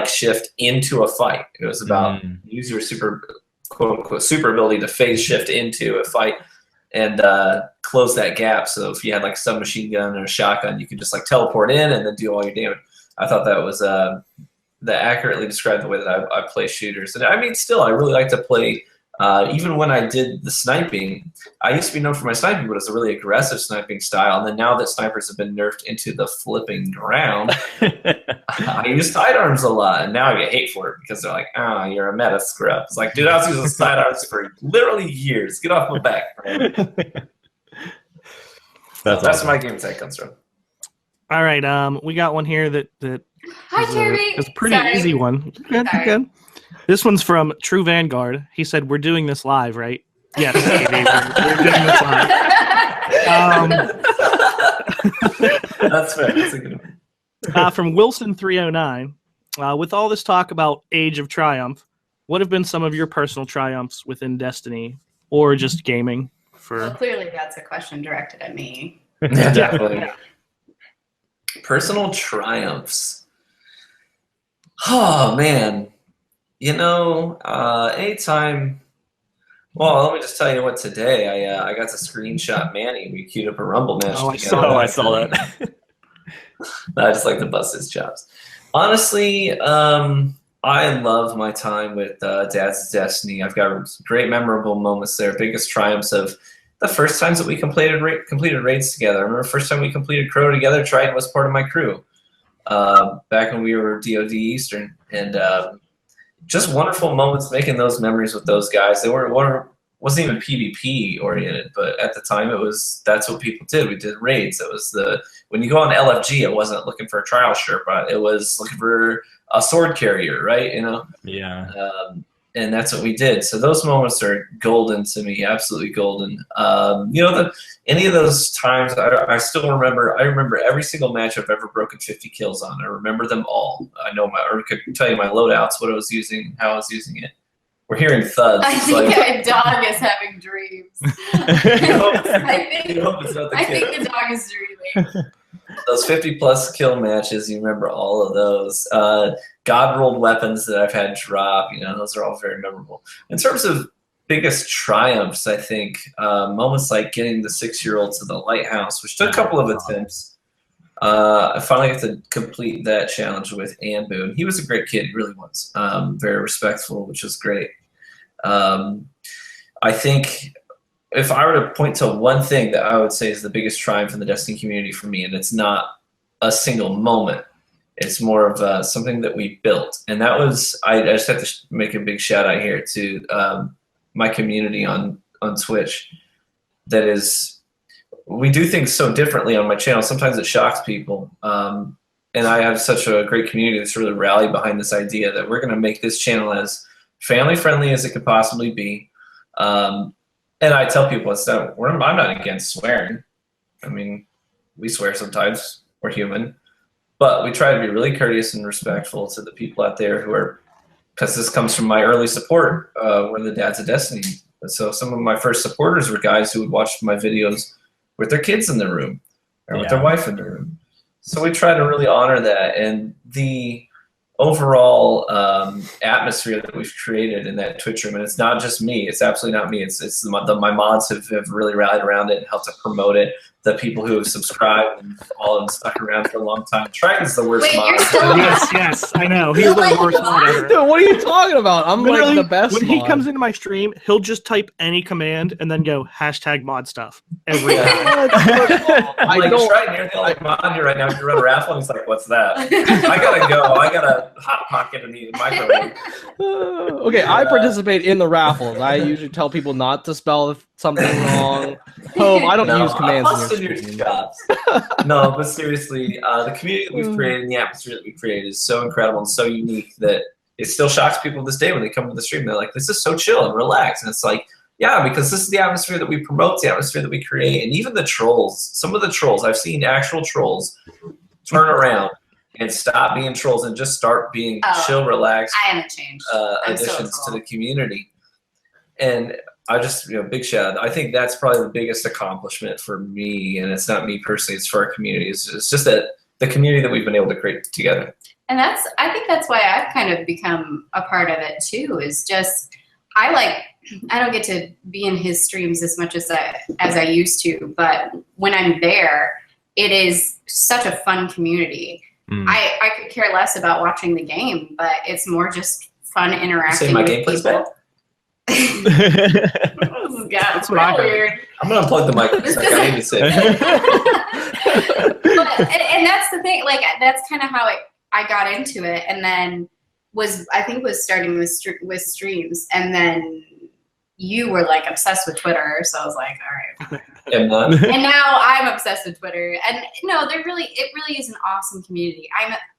shift into a fight. It was about use your quote unquote super ability to phase shift into a fight and close that gap. So if you had like a submachine gun or a shotgun, you could just like teleport in and then do all your damage. I thought that was that accurately described the way that I play shooters. And I mean, still, I really like to play. Even when I did the sniping, I used to be known for my sniping, but it's a really aggressive sniping style. And then now that snipers have been nerfed into the flipping ground, I use sidearms a lot. And now I get hate for it because they're like, oh, you're a meta scrub. It's like, dude, I was using sidearms for literally years. Get off my back, man. That's awesome. where my game tag comes from. All right, we got one here that Hi, Jeremy. it's a pretty Sorry. easy one. Good, Sorry. good. This one's from True Vanguard. He said, "We're doing this live, right?" Yes, we're doing this live. That's fair. That's a good one. From Wilson309, with all this talk about Age of Triumph, what have been some of your personal triumphs within Destiny or just gaming? Well, clearly that's a question directed at me. Definitely. Personal triumphs. Oh, man. Anytime. Well, let me just tell you what. Today, I got to screenshot Manny. We queued up a Rumble match. Oh, together. I saw that. I just like to bust his chops. Honestly, I love my time with Dad's Destiny. I've got great memorable moments there. Biggest triumphs of the first times that we completed raids together. I remember the first time we completed Crow together. Triton was part of my crew back when we were DoD Eastern, and just wonderful moments making those memories with those guys. They wasn't even PvP oriented, but at the time that's what people did. We did raids. It was when you go on LFG, it wasn't looking for a trial Sherpa. It was looking for a sword carrier, right? Yeah. And that's what we did. So those moments are golden to me, absolutely golden. Any of those times, I still remember. I remember every single match I've ever broken 50 kills on. I remember them all. I could tell you my loadouts, what I was using, how I was using it. We're hearing thuds. I think a dog is having dreams. I think the dog is dreaming. Those 50+ kill matches, you remember all of those. God rolled weapons that I've had drop, those are all very memorable. In terms of biggest triumphs, I think moments like getting the 6-year-old to the lighthouse, which took a couple of attempts. I finally got to complete that challenge with Anbu, and he was a great kid. He really was. Very respectful, which was great. I think if I were to point to one thing that I would say is the biggest triumph in the Destiny community for me, and it's not a single moment, it's more of something that we built. And that was, I just have to make a big shout out here to my community on Twitch. That is, we do things so differently on my channel. Sometimes it shocks people. And I have such a great community that's really rallied behind this idea that we're going to make this channel as family friendly as it could possibly be. And I tell people I'm not against swearing. I mean, we swear sometimes. We're human. But we try to be really courteous and respectful to the people out there who are, because this comes from my early support when the Dads of Destiny. So some of my first supporters were guys who would watch my videos with their kids in the room or with their wife in the room. So we try to really honor that. And the overall atmosphere that we've created in that Twitch room, and it's not just me, it's absolutely not me, it's my mods have really rallied around it and helped to promote it. The people who have subscribed and all and stuck around for a long time. Triton's the worst mod. Yes, I know. He's the worst mod ever. Dude, what are you talking about? I'm Literally, like the best when mod. he comes into my stream, he'll just type any command and then go #mod stuff every time. I'm like, Triton, you're the only mod here right now. You run a raffle, and he's like, what's that? I gotta go. I gotta hot pocket in the microwave. Okay, I participate in the raffles. I usually tell people not to spell something wrong. I don't use commands in your stream. No, but seriously, the community that we've created and the atmosphere that we created is so incredible and so unique that it still shocks people to this day when they come to the stream. They're like, this is so chill and relaxed. And it's like, yeah, because this is the atmosphere that we promote, the atmosphere that we create. And even the trolls, some of the trolls, I've seen actual trolls turn around and stop being trolls and just start being chill, relaxed I haven't changed. additions to the community. And I just, big shout out. I think that's probably the biggest accomplishment for me, and it's not me personally, it's for our community. It's just that the community that we've been able to create together. And I think that's why I've kind of become a part of it too, is just, I don't get to be in his streams as much as I used to, but when I'm there, it is such a fun communody. I could care less about watching the game, but it's more just fun interacting with people. Bad? That's weird. I'm gonna unplug the mic. I need to sit. And that's the thing. That's kind of how I got into it, and then was starting with streams, and then you were obsessed with Twitter, so I was like, all right. And now I'm obsessed with Twitter, and no, it really is an awesome community.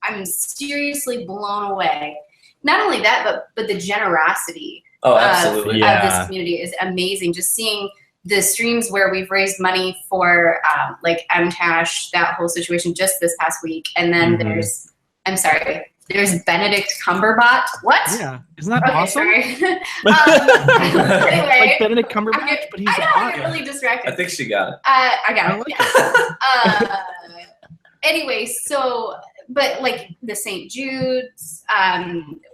I'm seriously blown away. Not only that, but the generosity. Oh, absolutely. Of this community is amazing. Just seeing the streams where we've raised money for MTash, that whole situation just this past week. And then there's Benedict Cumberbatch. What? Yeah. Isn't that awesome? Anyway. Like Benedict Cumberbatch, but he's I get really distracted. I think she got it. I got it. Anyway, so... But the St. Jude's,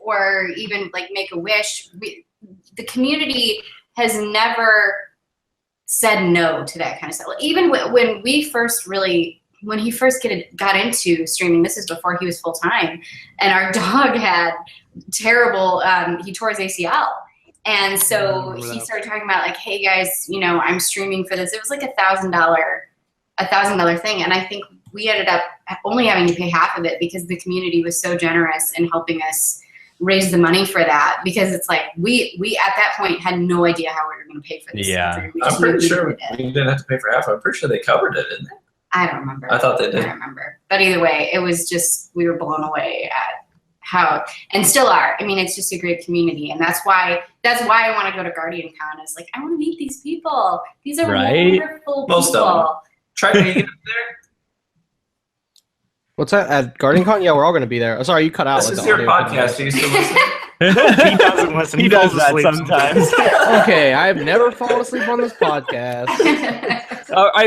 or even Make-A-Wish, the community has never said no to that kind of stuff. Even when we first really when he first got into streaming, this is before he was full time, and our dog had terrible. He tore his ACL, and so he started talking about like, "Hey guys, you know, I'm streaming for this." It was like $1,000 thing, and I think we ended up only having to pay half of it because the community was so generous in helping us raise the money for that, because it's like we at that point had no idea how we were going to pay for this. Yeah. I'm pretty sure we didn't have to pay for half. I'm pretty sure they covered it, didn't they? I don't remember. I thought they did. I don't remember. But either way, it was just, we were blown away at how, and still are. I mean, it's just a great community, and that's why I want to go to Guardian Con. Is like, I want to meet these people. These are wonderful Most people. of them. Try to get up there. What's that? At Guardian Con? Yeah, we're all going to be there. Oh, sorry, you cut out. This is your podcast. Do you still listen? He doesn't listen. He does that sometimes. Okay, I've never fallen asleep on this podcast.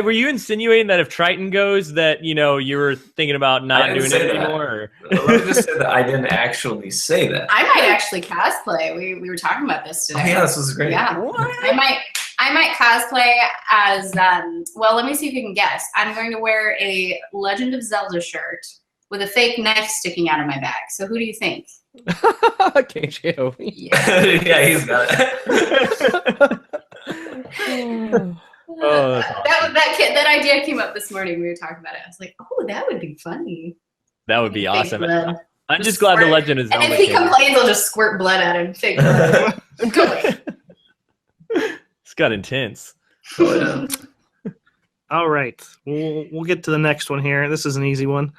Were you insinuating that if Triton goes, that you were thinking about not doing it anymore? Let me just say that I didn't actually say that. I might actually cosplay. We were talking about this today. Oh, yeah, this was great. Yeah, I might cosplay as well. Let me see if you can guess. I'm going to wear a Legend of Zelda shirt with a fake knife sticking out of my back. So who do you think? KJO. Yeah. Yeah, he's got it. That idea came up this morning. We were talking about it. I was like, oh, that would be funny. That would be awesome. Blood. I'm just glad the Legend is Zelda. And if he complains, I'll just squirt blood at him. Fake blood. Go away. It's got intense. Oh, yeah. All right, we'll get to the next one here. This is an easy one.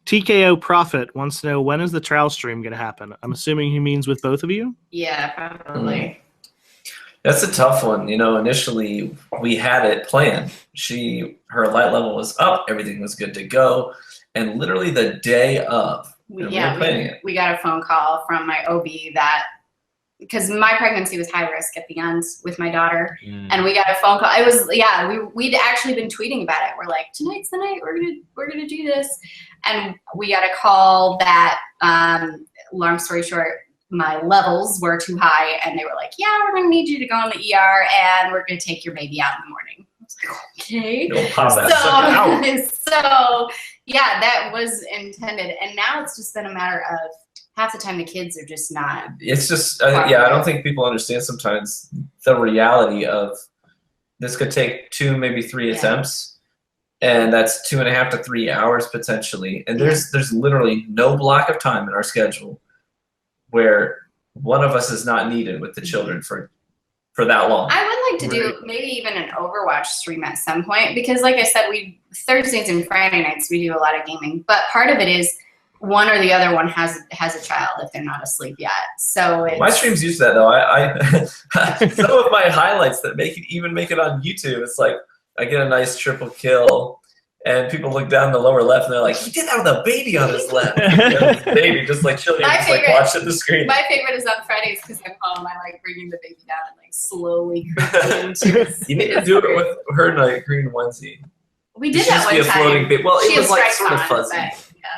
TKO Prophet wants to know, when is the trial stream going to happen? I'm assuming he means with both of you. Yeah, probably. That's a tough one. Initially we had it planned. Her light level was up, everything was good to go, and literally the day of, we got a phone call from my OB that, because my pregnancy was high risk at the end with my daughter, and we got a phone call. It was we'd actually been tweeting about it. We're like, tonight's the night we're gonna do this, and we got a call that, long story short, my levels were too high, and they were like, yeah, we're gonna need you to go in the ER, and we're gonna take your baby out in the morning. I was like, okay. So yeah, that was intended, and now it's just been a matter of half the time the kids are just not. It's just I don't think people understand sometimes the reality of this could take 2, maybe 3 attempts, and that's 2.5 to 3 hours potentially. And there's literally no block of time in our schedule where one of us is not needed with the children for that long. I would like to do maybe even an Overwatch stream at some point, because like I said, Thursdays and Friday nights we do a lot of gaming, but part of it is one or the other one has a child if they're not asleep yet. So my streams use that though. I some of my highlights that make it on YouTube. It's like I get a nice triple kill, and people look down the lower left and they're like, he did that with a baby on his lap. Baby just like chilling, just like watching the screen. My favorite is on Fridays because I'm home. I like bringing the baby down and like slowly creeping into his. You need to do it with her in a green onesie. We did that one time. Well, it was like sort of fuzzy.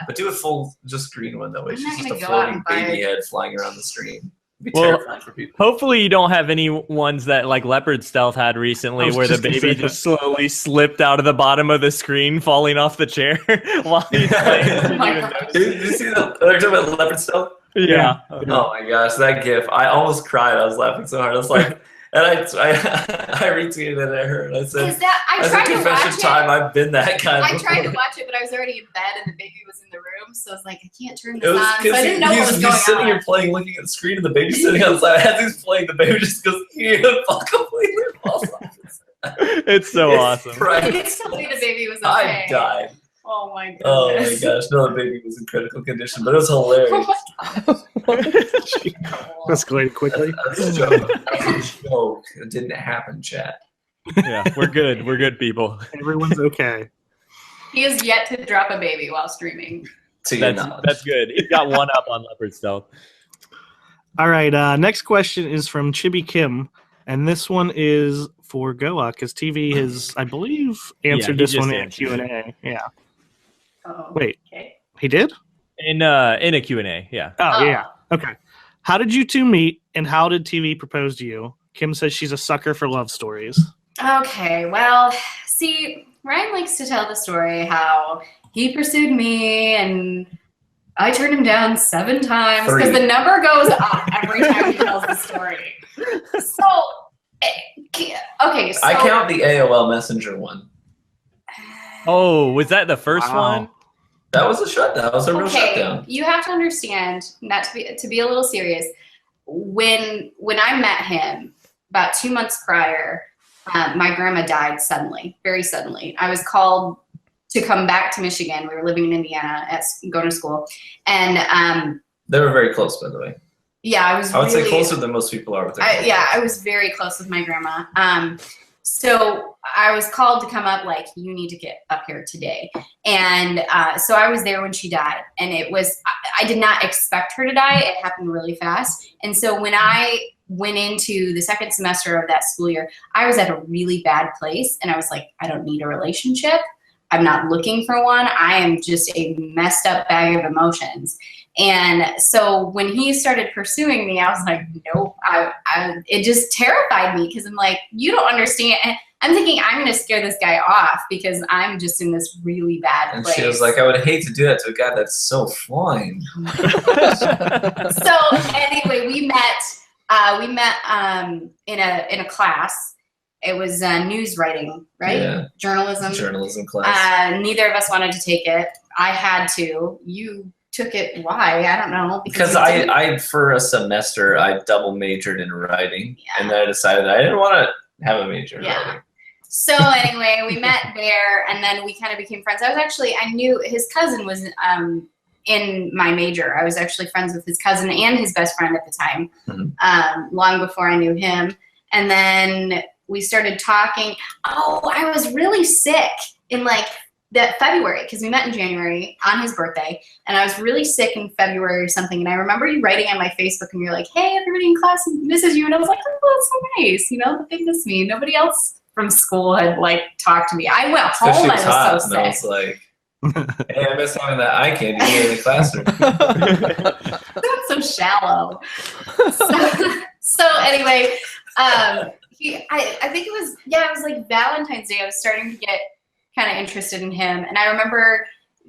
But do a full, just green one though. It's just a go floating baby head flying around the screen. It'd be Well, terrifying for people. Hopefully you don't have any ones that like Leopard Stealth had recently where the baby just slowly slipped out of the bottom of the screen, falling off the chair while he's playing. Did you see the they're talking about Leopard Stealth? Yeah. Oh my gosh, that gif. I almost cried. I was laughing so hard. I was like, and I retweeted it at her and I said, I tried to confession watch time, it. I've been that kind I of tried to watch it, but I was already in bed and the baby was in the room, so I was like, I can't turn this on. So I didn't know what was going on. He's sitting here playing, looking at the screen, and the baby's sitting on the side. As he's playing, the baby just goes, completely falls off. It's so awesome. Please tell me the baby was okay. I died. Oh my goodness. Oh my gosh. No, the baby was in critical condition, but it was hilarious. Oh my gosh. Escalated quickly. That's a joke. That's a joke. It didn't happen, chat. Yeah, we're good. We're good people. Everyone's okay. He has yet to drop a baby while streaming. That's good. He's got one up on Leopard Stealth. All right. Next question is from Chibi Kim, and this one is for Goa because TV has, I believe, answered this one in Q&A. Yeah. Oh, wait. Okay. He did? In a Q&A, yeah. Oh, yeah. Okay. How did you two meet, and how did TV propose to you? Kim says she's a sucker for love stories. Okay, well, see, Ryan likes to tell the story how he pursued me and I turned him down 7 times because the number goes up every time he tells the story. So, okay. So, I count the AOL Messenger one. Oh, was that the first one? That was a shutdown. That was a real shutdown. You have to understand, not to be a little serious. When I met him about 2 months prior, my grandma died suddenly, very suddenly. I was called to come back to Michigan. We were living in Indiana, going to school, and they were very close, by the way. Yeah, I would say closer than most people are with their grandma. Yeah, I was very close with my grandma. So I was called to come up, like, you need to get up here today. And so I was there when she died. And I did not expect her to die. It happened really fast. And so when I went into the second semester of that school year, I was at a really bad place. And I was like, I don't need a relationship. I'm not looking for one. I am just a messed up bag of emotions. And so when he started pursuing me, I was like, nope. It just terrified me because I'm like, you don't understand. And I'm thinking I'm going to scare this guy off because I'm just in this really bad place. And she was like, I would hate to do that to a guy that's so fine. So anyway, we met in a class. It was news writing, right? Yeah. Journalism class. Neither of us wanted to take it. I had to. You took it. Why? I don't know. Because I for a semester I double majored in writing, and then I decided I didn't want to have a major in writing. So anyway, we met there, and then we kind of became friends. I knew his cousin was in my major. I was actually friends with his cousin and his best friend at the time, long before I knew him. And then we started talking. Oh, I was really sick in like that February because we met in January on his birthday, and I was really sick in February or something. And I remember you writing on my Facebook, and you're like, "Hey, everybody in class misses you," and I was like, "Oh, that's so nice. You know, they miss me." Nobody else from school had like talked to me. I went home. I was so sick. And I was like, "Hey, I miss having that eye candy here in the classroom." That's so shallow. So anyway, I think it was like Valentine's Day. I was starting to get kind of interested in him, and I remember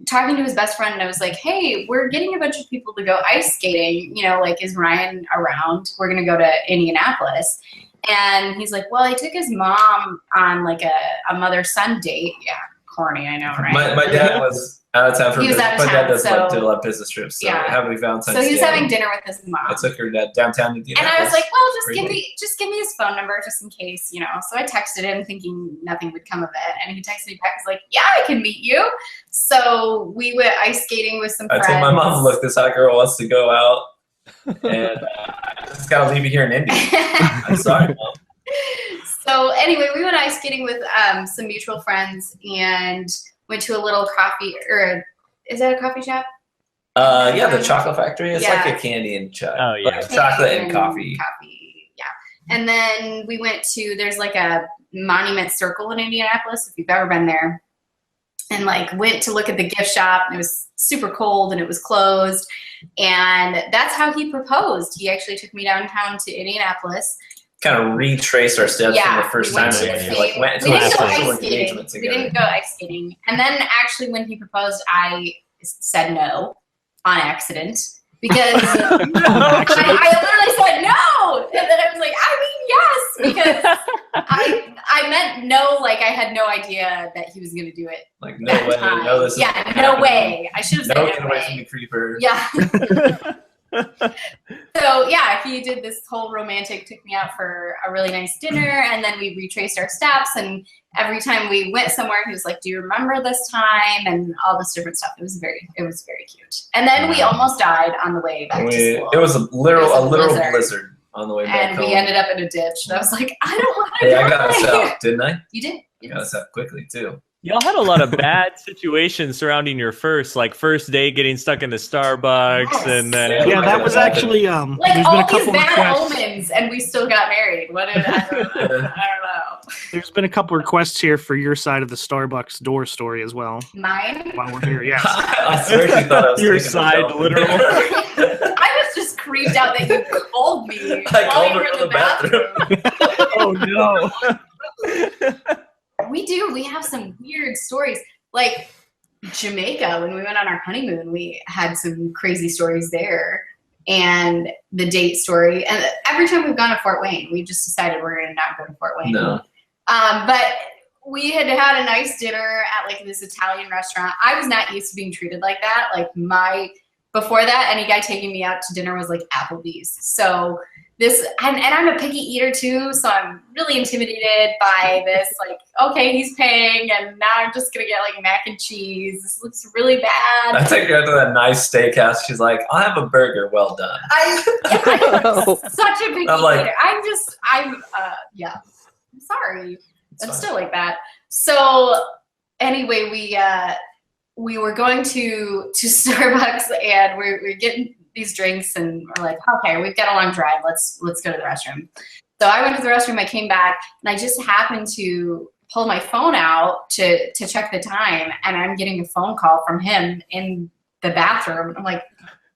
talking to his best friend, and I was like, "Hey, we're getting a bunch of people to go ice skating. You know, like, is Ryan around? We're gonna go to Indianapolis." And he's like, "Well, I took his mom on like a mother-son date." Yeah, corny, I know, right? My dad was out of town for business. My dad does so, did a lot of business trips. So happy Valentine's Day. So he was having dinner with his mom. I took her downtown Indianapolis. And I was like, "Well, just give me his phone number just in case, you know." So I texted him thinking nothing would come of it, and he texted me back. He's like, "Yeah, I can meet you." So we went ice skating with some friends. I told my mom, "Look, this hot girl wants to go out, and I just gotta leave you here in Indy." I'm sorry, Mom. So anyway, we went ice skating with some mutual friends and went to a little coffee, or is that a coffee shop? Yeah, the Chocolate Factory. It's like a candy and chocolate. Oh yeah, like chocolate and coffee. Yeah, and then we went to there's like a Monument Circle in Indianapolis. If you've ever been there, and like went to look at the gift shop, and it was super cold and it was closed, and that's how he proposed. He actually took me downtown to Indianapolis. Kind of retraced our steps from the first time we went into ice skating. We didn't go ice skating. And then actually when he proposed, I said no on accident because I literally said no. And then I was like, I mean, yes, because I meant no, like I had no idea that he was going to do it. Like, no way. No, this is no way. I should have said no way. Get away from me, creeper. Yeah. So yeah, he did this whole romantic, took me out for a really nice dinner, and then we retraced our steps, and every time we went somewhere he was like, "Do you remember this time?" and all this different stuff. It was very cute. And then we almost died on the way back to school. It was a literal blizzard on the way back and home. we ended up in a ditch, and I was like, I don't want to Hey, I got us out, didn't I? You did. You got us out quickly too. Y'all had a lot of bad situations surrounding your first date getting stuck in the Starbucks, and then that was actually like there's all been a couple these bad requests. Omens, and we still got married. I don't know. There's been a couple requests here for your side of the Starbucks door story as well. Mine? While we're here, yes. I seriously thought I was your side, literal. I was just creeped out that you called me I while called you her were in the bathroom. Oh no. we do. We have some weird stories. Like Jamaica, when we went on our honeymoon, we had some crazy stories there. And the date story. And every time we've gone to Fort Wayne, we've just decided we're going to not go to Fort Wayne. No. But we had a nice dinner at like this Italian restaurant. I was not used to being treated like that. Like before that, any guy taking me out to dinner was like Applebee's. So and I'm a picky eater too. So I'm really intimidated by this. Like, okay, he's paying, and now I'm just gonna get like mac and cheese. This looks really bad. I take her to that nice steakhouse. She's like, I'll have a burger, well done. I'm such a picky eater. I'm sorry. I'm still like that. So anyway, we were going to Starbucks, and we're getting these drinks, and we're like, okay, we've got a long drive. Let's go to the restroom. So I went to the restroom. I came back, and I just happened to pull my phone out to check the time, and I'm getting a phone call from him in the bathroom. I'm like,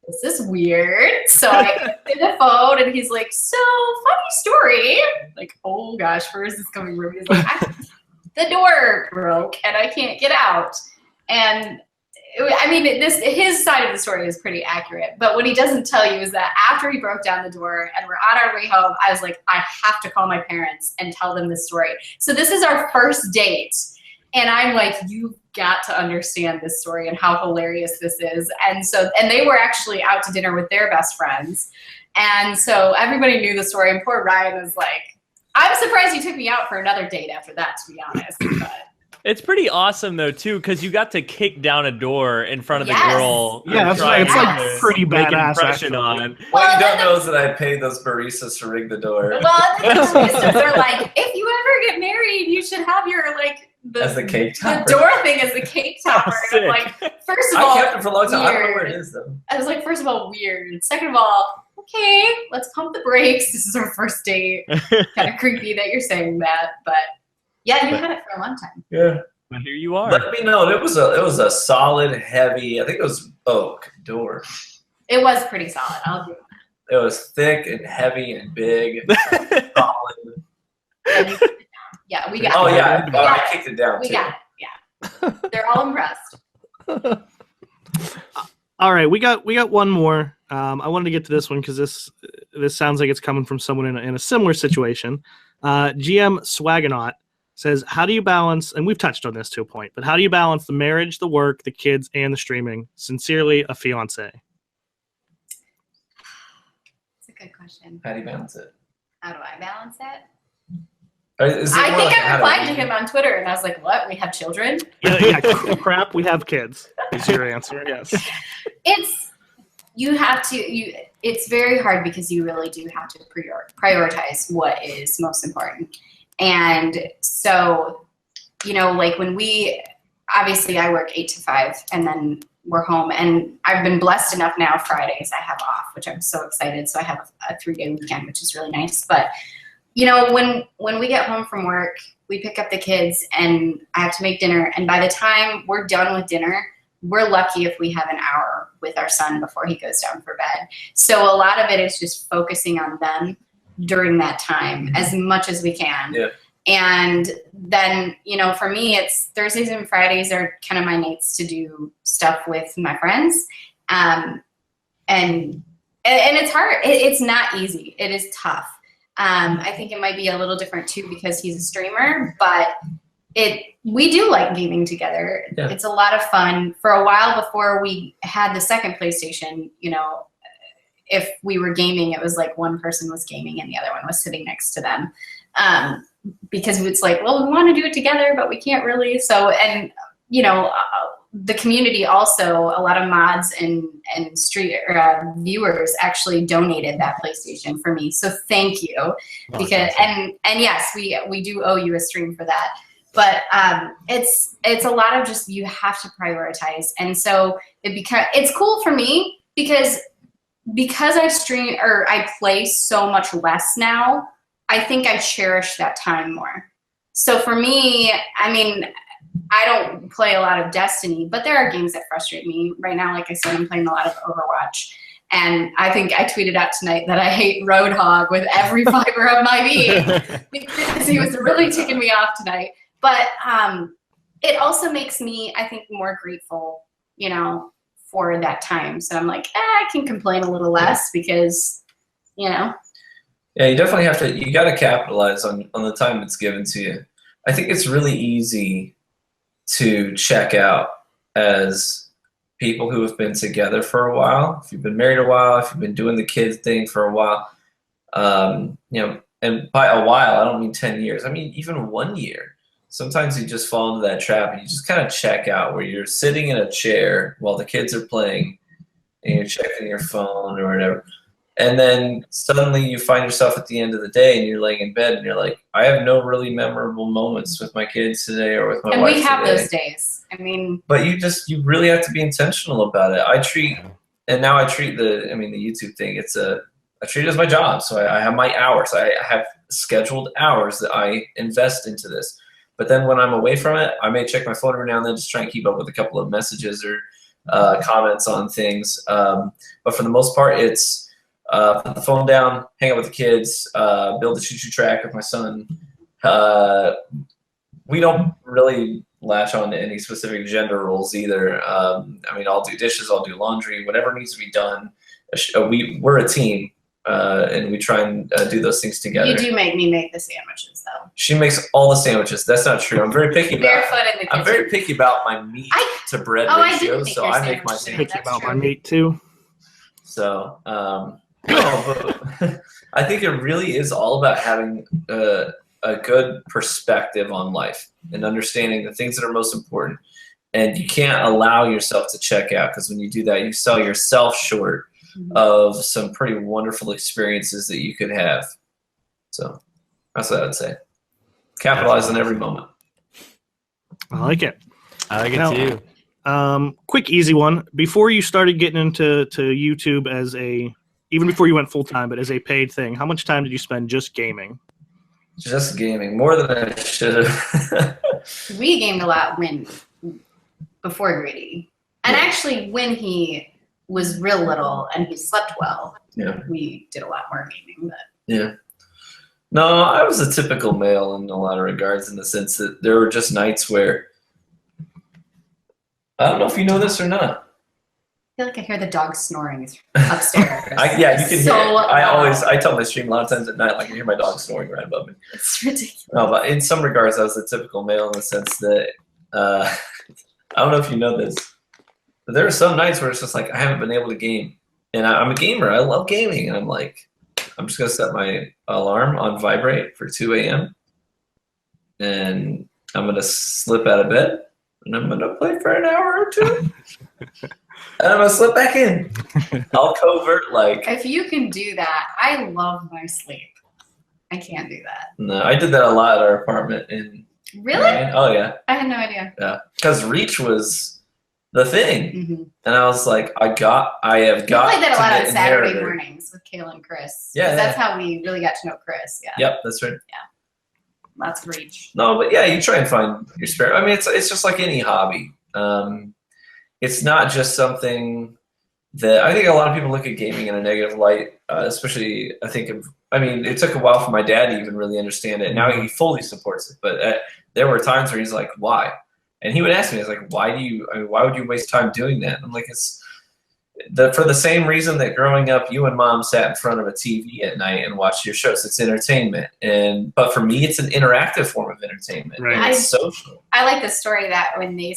is this weird? So I get the phone, and he's like, so funny story. I'm like, oh gosh, where is this coming from? He's like, the door broke, and I can't get out. And I mean, his side of the story is pretty accurate, but what he doesn't tell you is that after he broke down the door and we're on our way home, I was like, I have to call my parents and tell them this story. So this is our first date, and I'm like, you've got to understand this story and how hilarious this is. And they were actually out to dinner with their best friends, and so everybody knew the story. And poor Ryan was like, I'm surprised you took me out for another date after that, to be honest. But it's pretty awesome though too, because you got to kick down a door in front of the girl. Yeah, that's right. It's like pretty badass. On. What you don't know is that I paid those baristas to ring the door. Well, the baristas are like, if you ever get married, you should have your as the cake topper. The door thing as the cake topper. And I'm like, first of all, I kept it for a long time. Weird. I don't know where it is though. I was like, first of all, weird. Second of all, okay, let's pump the brakes. This is our first date. Kind of creepy that you're saying that, but yeah, you had it for a long time. Yeah. But here you are. Let me know. It was a solid, heavy. I think it was oak door. It was pretty solid. I'll give it that. It was thick and heavy and big. Solid. Yeah, we got. Oh it. yeah, I kicked it down We too. got it. Yeah, they're all impressed. All right, we got one more. I wanted to get to this one because this sounds like it's coming from someone in a similar situation. GM Swaganaut says, how do you balance, and we've touched on this to a point, but how do you balance the marriage, the work, the kids, and the streaming? Sincerely, a fiance. That's a good question. How do you balance it? How do I balance it? I think I replied to him on Twitter, and I was like, what? We have children? Yeah, crap, we have kids, is your answer, yes. It's very hard because you really do have to prioritize what is most important. And so, like when obviously I work 8 to 5 and then we're home, and I've been blessed enough now Fridays I have off, which I'm so excited. So I have a 3-day weekend, which is really nice. But, when we get home from work, we pick up the kids and I have to make dinner. And by the time we're done with dinner, we're lucky if we have an hour with our son before he goes down for bed. So a lot of it is just focusing on them during that time as much as we can. Yeah. And then, for me, it's Thursdays and Fridays are kind of my nights to do stuff with my friends. And it's hard. It's not easy. It is tough. I think it might be a little different too because he's a streamer, but we do like gaming together. Yeah. It's a lot of fun. For a while before we had the second PlayStation, if we were gaming, it was like one person was gaming and the other one was sitting next to them. Because it's like, well, we want to do it together, but we can't really. So, and the community also, a lot of mods and viewers actually donated that PlayStation for me. So thank you, because and yes, we do owe you a stream for that. But it's a lot of just, you have to prioritize, and so it's cool for me because I stream or I play so much less now. I think I cherish that time more. So for me, I mean, I don't play a lot of Destiny, but there are games that frustrate me. Right now, like I said, I'm playing a lot of Overwatch. And I think I tweeted out tonight that I hate Roadhog with every fiber of my being because he was really ticking me off tonight. But it also makes me, I think, more grateful, for that time. So I'm like, I can complain a little less because, Yeah, you definitely have to. You got to capitalize on the time that's given to you. I think it's really easy to check out as people who have been together for a while. If you've been married a while, if you've been doing the kid thing for a while, and by a while, I don't mean 10 years. I mean even 1 year. Sometimes you just fall into that trap and you just kind of check out where you're sitting in a chair while the kids are playing and you're checking your phone or whatever. And then suddenly you find yourself at the end of the day and you're laying in bed and you're like, I have no really memorable moments with my kids today or with my wife we have today. those days. I mean, but you really have to be intentional about it. I treat the YouTube thing, I treat it as my job. So I have my hours. I have scheduled hours that I invest into this. But then when I'm away from it, I may check my phone every now and then, just try and keep up with a couple of messages or comments on things. But for the most part, it's put the phone down, hang out with the kids, build a choo-choo track with my son. We don't really latch on to any specific gender roles either. I'll do dishes, I'll do laundry, whatever needs to be done. We're a team. And we try and do those things together. You do make me make the sandwiches, though. She makes all the sandwiches. That's not true. I'm very picky I'm very picky about my meat to bread ratio, so I make my sandwiches. Picky about my meat too. So, but I think it really is all about having a good perspective on life and understanding the things that are most important. And you can't allow yourself to check out, because when you do that, you sell yourself short of some pretty wonderful experiences that you could have. So that's what I would say. Capitalize on every moment. I like it. I like it too. Quick, easy one. Before you started getting into YouTube even before you went full time, but as a paid thing, how much time did you spend just gaming? Just gaming, more than I should have. We gamed a lot before Grady, and actually when he was real little and he slept well. Yeah, we did a lot more gaming. But yeah, no, I was a typical male in a lot of regards, in the sense that there were just nights where, I don't know if you know this or not. I feel like I hear the dog snoring upstairs. You can hear it. I tell my stream a lot of times at night, like I hear my dog snoring right above me. It's ridiculous. No, but in some regards, I was a typical male in the sense that I don't know if you know this, but there are some nights where it's just like I haven't been able to game, and I'm a gamer. I love gaming, and I'm like, I'm just gonna set my alarm on vibrate for 2 a.m. and I'm gonna slip out of bed, and I'm gonna play for an hour or two. And I'm gonna slip back in. I'll covert like. If you can do that, I love my sleep. I can't do that. No, I did that a lot at our apartment in. Really? Maine. Oh yeah. I had no idea. Yeah, because Reach was the thing, and I was like, I have got. We played that a lot on Saturday mornings with Kayla and Chris. Yeah, that's how we really got to know Chris. Yeah. Yep, that's right. Yeah, lots of Reach. No, but yeah, you try and find your spare. I mean, it's just like any hobby. It's not just something that I think a lot of people look at gaming in a negative light, especially it took a while for my dad to even really understand it. Now he fully supports it, but there were times where he's like, why? And he would ask me, he's like, why would you waste time doing that? And I'm like, it's for the same reason that growing up, you and mom sat in front of a TV at night and watched your shows. It's entertainment. But for me, it's an interactive form of entertainment. Right. And it's social. I like the story that when he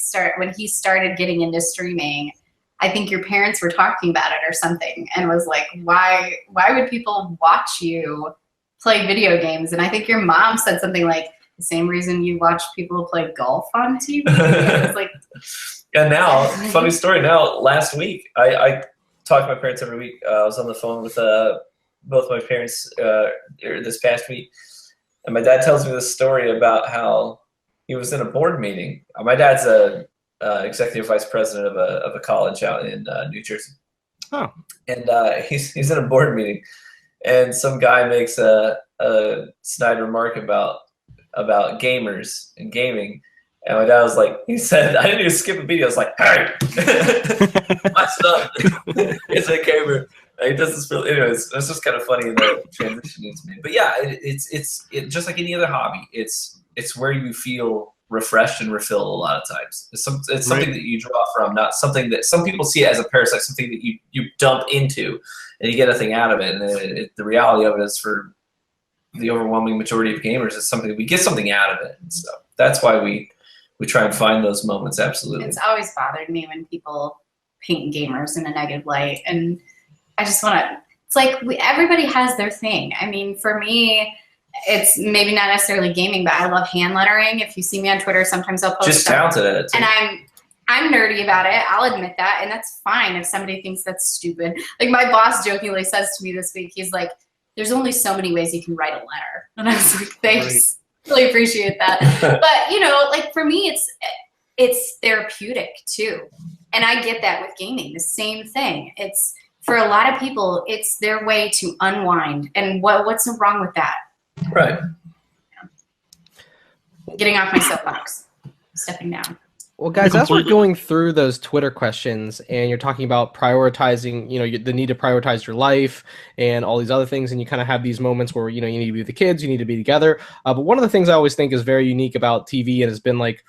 started getting into streaming, I think your parents were talking about it or something, and was like, why would people watch you play video games? And I think your mom said something like, the same reason you watch people play golf on TV. It's like, and now, funny story. Now, last week, I talk to my parents every week. I was on the phone with both my parents this past week, and my dad tells me this story about how he was in a board meeting. My dad's a executive vice president of a college out in New Jersey. Oh, and he's in a board meeting, and some guy makes a snide remark about gamers and gaming, and my dad was like, he said, I didn't even skip a beat. I was like, hey, my son is a gamer. He does this. Anyways, it's just kind of funny in the transition he's made. But yeah, it's just like any other hobby. It's it's where you feel refreshed and refilled a lot of times. It's something that you draw from, not something that some people see it as a parasite, something that you dump into and you get a thing out of it. And the reality of it is, for the overwhelming majority of gamers, it's something we get something out of it. And so that's why we try and find those moments. Absolutely. It's always bothered me when people paint gamers in a negative light, and I just want to. It's like everybody has their thing. I mean, for me, it's maybe not necessarily gaming, but I love hand lettering. If you see me on Twitter, sometimes I'll post just talented at it too. And I'm nerdy about it. I'll admit that, and that's fine if somebody thinks that's stupid. Like my boss jokingly says to me this week, he's like, "There's only so many ways you can write a letter," and I was like, "Thanks, really appreciate that." But you know, like for me, it's therapeutic too, and I get that with gaming. The same thing. It's for a lot of people, it's their way to unwind, and what's wrong with that? Right. Getting off my soapbox, stepping down. Well, guys, as we're going through those Twitter questions and you're talking about prioritizing, the need to prioritize your life and all these other things, and you kind of have these moments where, you need to be with the kids, you need to be together. But one of the things I always think is very unique about TV, and has been like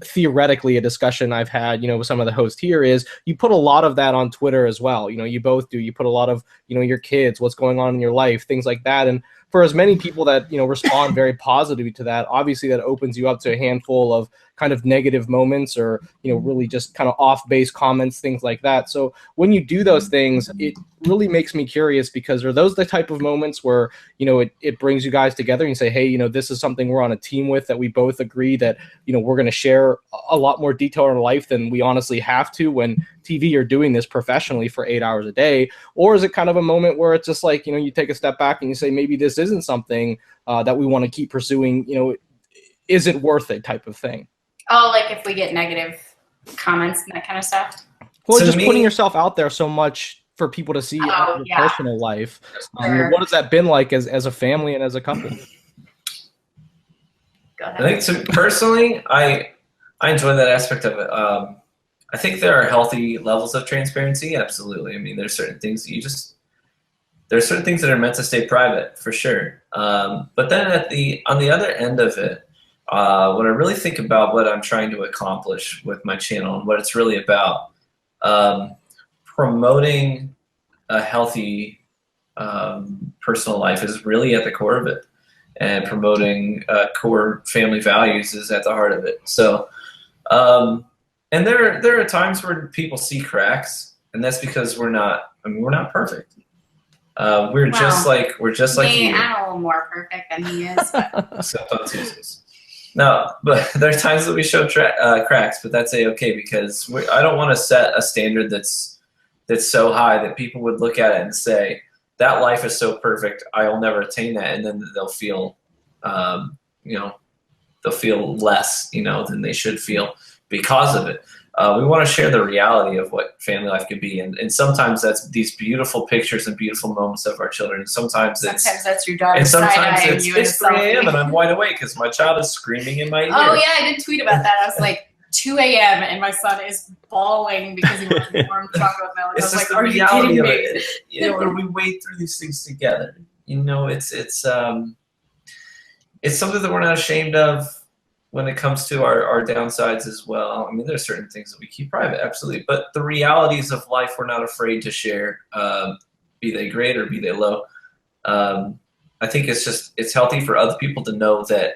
theoretically a discussion I've had, with some of the hosts here, is you put a lot of that on Twitter as well. You both do. You put a lot of, your kids, what's going on in your life, things like that. And for as many people that, respond very positively to that, obviously that opens you up to a handful of kind of negative moments, or, really just kind of off-base comments, things like that. So when you do those things, it really makes me curious, because are those the type of moments where, it brings you guys together and you say, hey, this is something we're on a team with, that we both agree that, we're going to share a lot more detail in our life than we honestly have to when TV you're doing this professionally for 8 hours a day? Or is it kind of a moment where it's just like, you take a step back and you say, maybe this isn't something that we want to keep pursuing, is it worth it type of thing? Oh, like if we get negative comments and that kind of stuff? Well, just putting yourself out there so much for people to see your personal life. Sure. What has that been like as a family and as a couple? Go ahead. I think personally, I enjoy that aspect of it. I think there are healthy levels of transparency. Absolutely. I mean, there's certain things that there's certain things that are meant to stay private, for sure. But then on the other end of it, when I really think about what I'm trying to accomplish with my channel and what it's really about, promoting a healthy personal life is really at the core of it, and promoting core family values is at the heart of it. So, and there are times where people see cracks, and that's because we're not perfect. We're just like you. I'm a little more perfect than he is, but. Except on Tuesdays. No, but there are times that we show cracks, but that's okay, because I don't want to set a standard that's so high that people would look at it and say, that life is so perfect, I'll never attain that, and then they'll feel, they'll feel less, than they should feel because of it. We want to share the reality of what family life can be, and sometimes that's these beautiful pictures and beautiful moments of our children, and sometimes that's your daughter. And sometimes it's 3 a.m. and I'm wide awake because my child is screaming in my ear. Oh yeah, I did tweet about that. I was like, 2 a.m. and my son is bawling because he wants warm chocolate milk. It's I was just like, the reality of me? it. When we wade through these things together, it's something that we're not ashamed of. When it comes to our downsides as well, I mean, there's certain things that we keep private, absolutely. But the realities of life, we're not afraid to share, be they great or be they low. I think it's healthy for other people to know that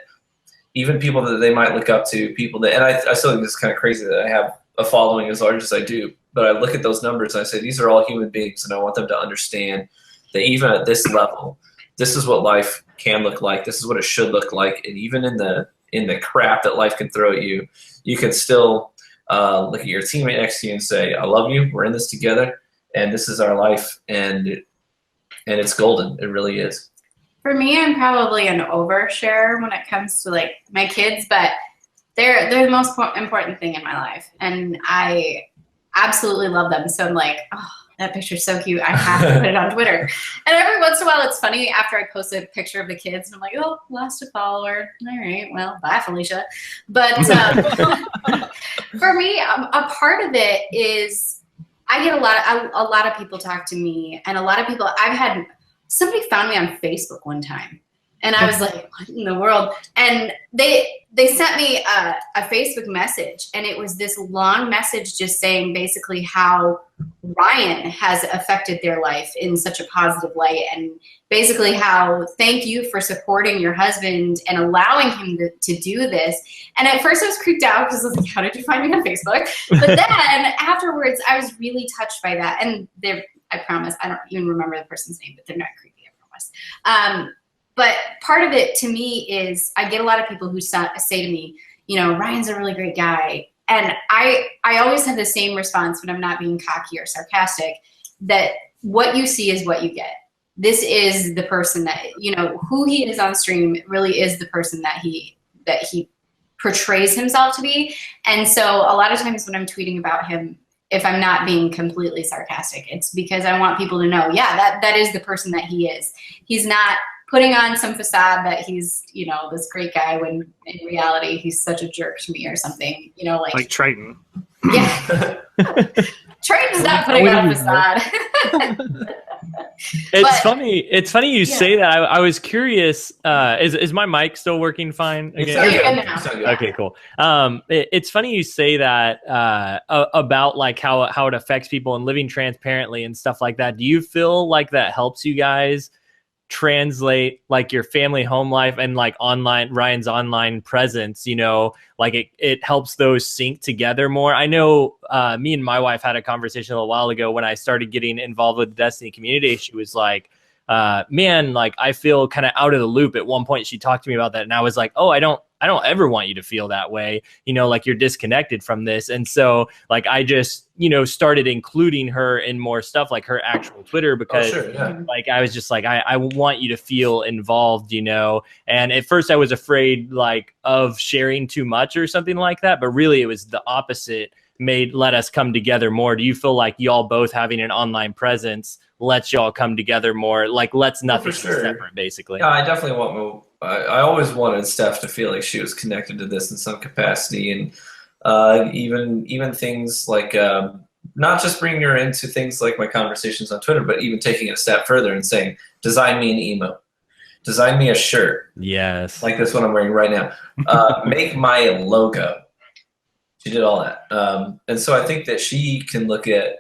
even people that they might look up to, people that, and I still think this is kind of crazy that I have a following as large as I do, but I look at those numbers and I say, these are all human beings, and I want them to understand that even at this level, this is what life can look like. This is what it should look like. And even in the crap that life can throw at you, you can still look at your teammate next to you and say, I love you, we're in this together, and this is our life, and it's golden. It really is. For me, I'm probably an oversharer when it comes to like my kids, but they're the most important thing in my life, and I absolutely love them. So I'm like, oh, that picture's so cute, I have to put it on Twitter. And every once in a while, it's funny after I post a picture of the kids, and I'm like, oh, lost a follower. All right, well, bye, Felicia. But for me, a part of it is I get a lot of people talk to me, and a lot of people, somebody found me on Facebook one time, And I was like, what in the world? And they sent me a Facebook message, and it was this long message just saying basically how Ryan has affected their life in such a positive light, and basically how thank you for supporting your husband and allowing him to do this. And at first I was creeped out because I was like, how did you find me on Facebook? But then afterwards I was really touched by that. And I promise, I don't even remember the person's name, but they're not creepy, I promise. But part of it to me is I get a lot of people who say to me, you know, Ryan's a really great guy. And I always have the same response when I'm not being cocky or sarcastic, that what you see is what you get. This is the person that, you know, who he is on stream really is the person that he portrays himself to be. And so a lot of times when I'm tweeting about him, if I'm not being completely sarcastic, it's because I want people to know, yeah, that is the person that he is. He's not putting on some facade that he's, you know, this great guy when in reality he's such a jerk to me or something, you know, like Triton. Yeah. Triton's not putting on a facade. It's funny you say that. I was curious. Is my mic still working fine again? Okay, cool. It's funny you say that about like how it affects people and living transparently and stuff like that. Do you feel like that helps you guys translate like your family home life and like Ryan's online presence, you know, like it helps those sync together more? I know me and my wife had a conversation a little while ago when I started getting involved with the Destiny community. She was like, man, like I feel kind of out of the loop. At one point she talked to me about that, and I was like, oh, I don't ever want you to feel that way, you know, like you're disconnected from this. And so like I just, you know, started including her in more stuff like her actual Twitter, because like I was just like, I want you to feel involved, you know. And at first I was afraid like of sharing too much or something like that, but really it was the opposite let us come together more. Do you feel like y'all both having an online presence lets y'all come together more, like lets nothing be separate, basically? Yeah, I definitely want more. I always wanted Steph to feel like she was connected to this in some capacity, and even things like not just bringing her into things like my conversations on Twitter, but even taking it a step further and saying, design me an emo, design me a shirt, yes, like this one I'm wearing right now, make my logo. She did all that, and so I think that she can look at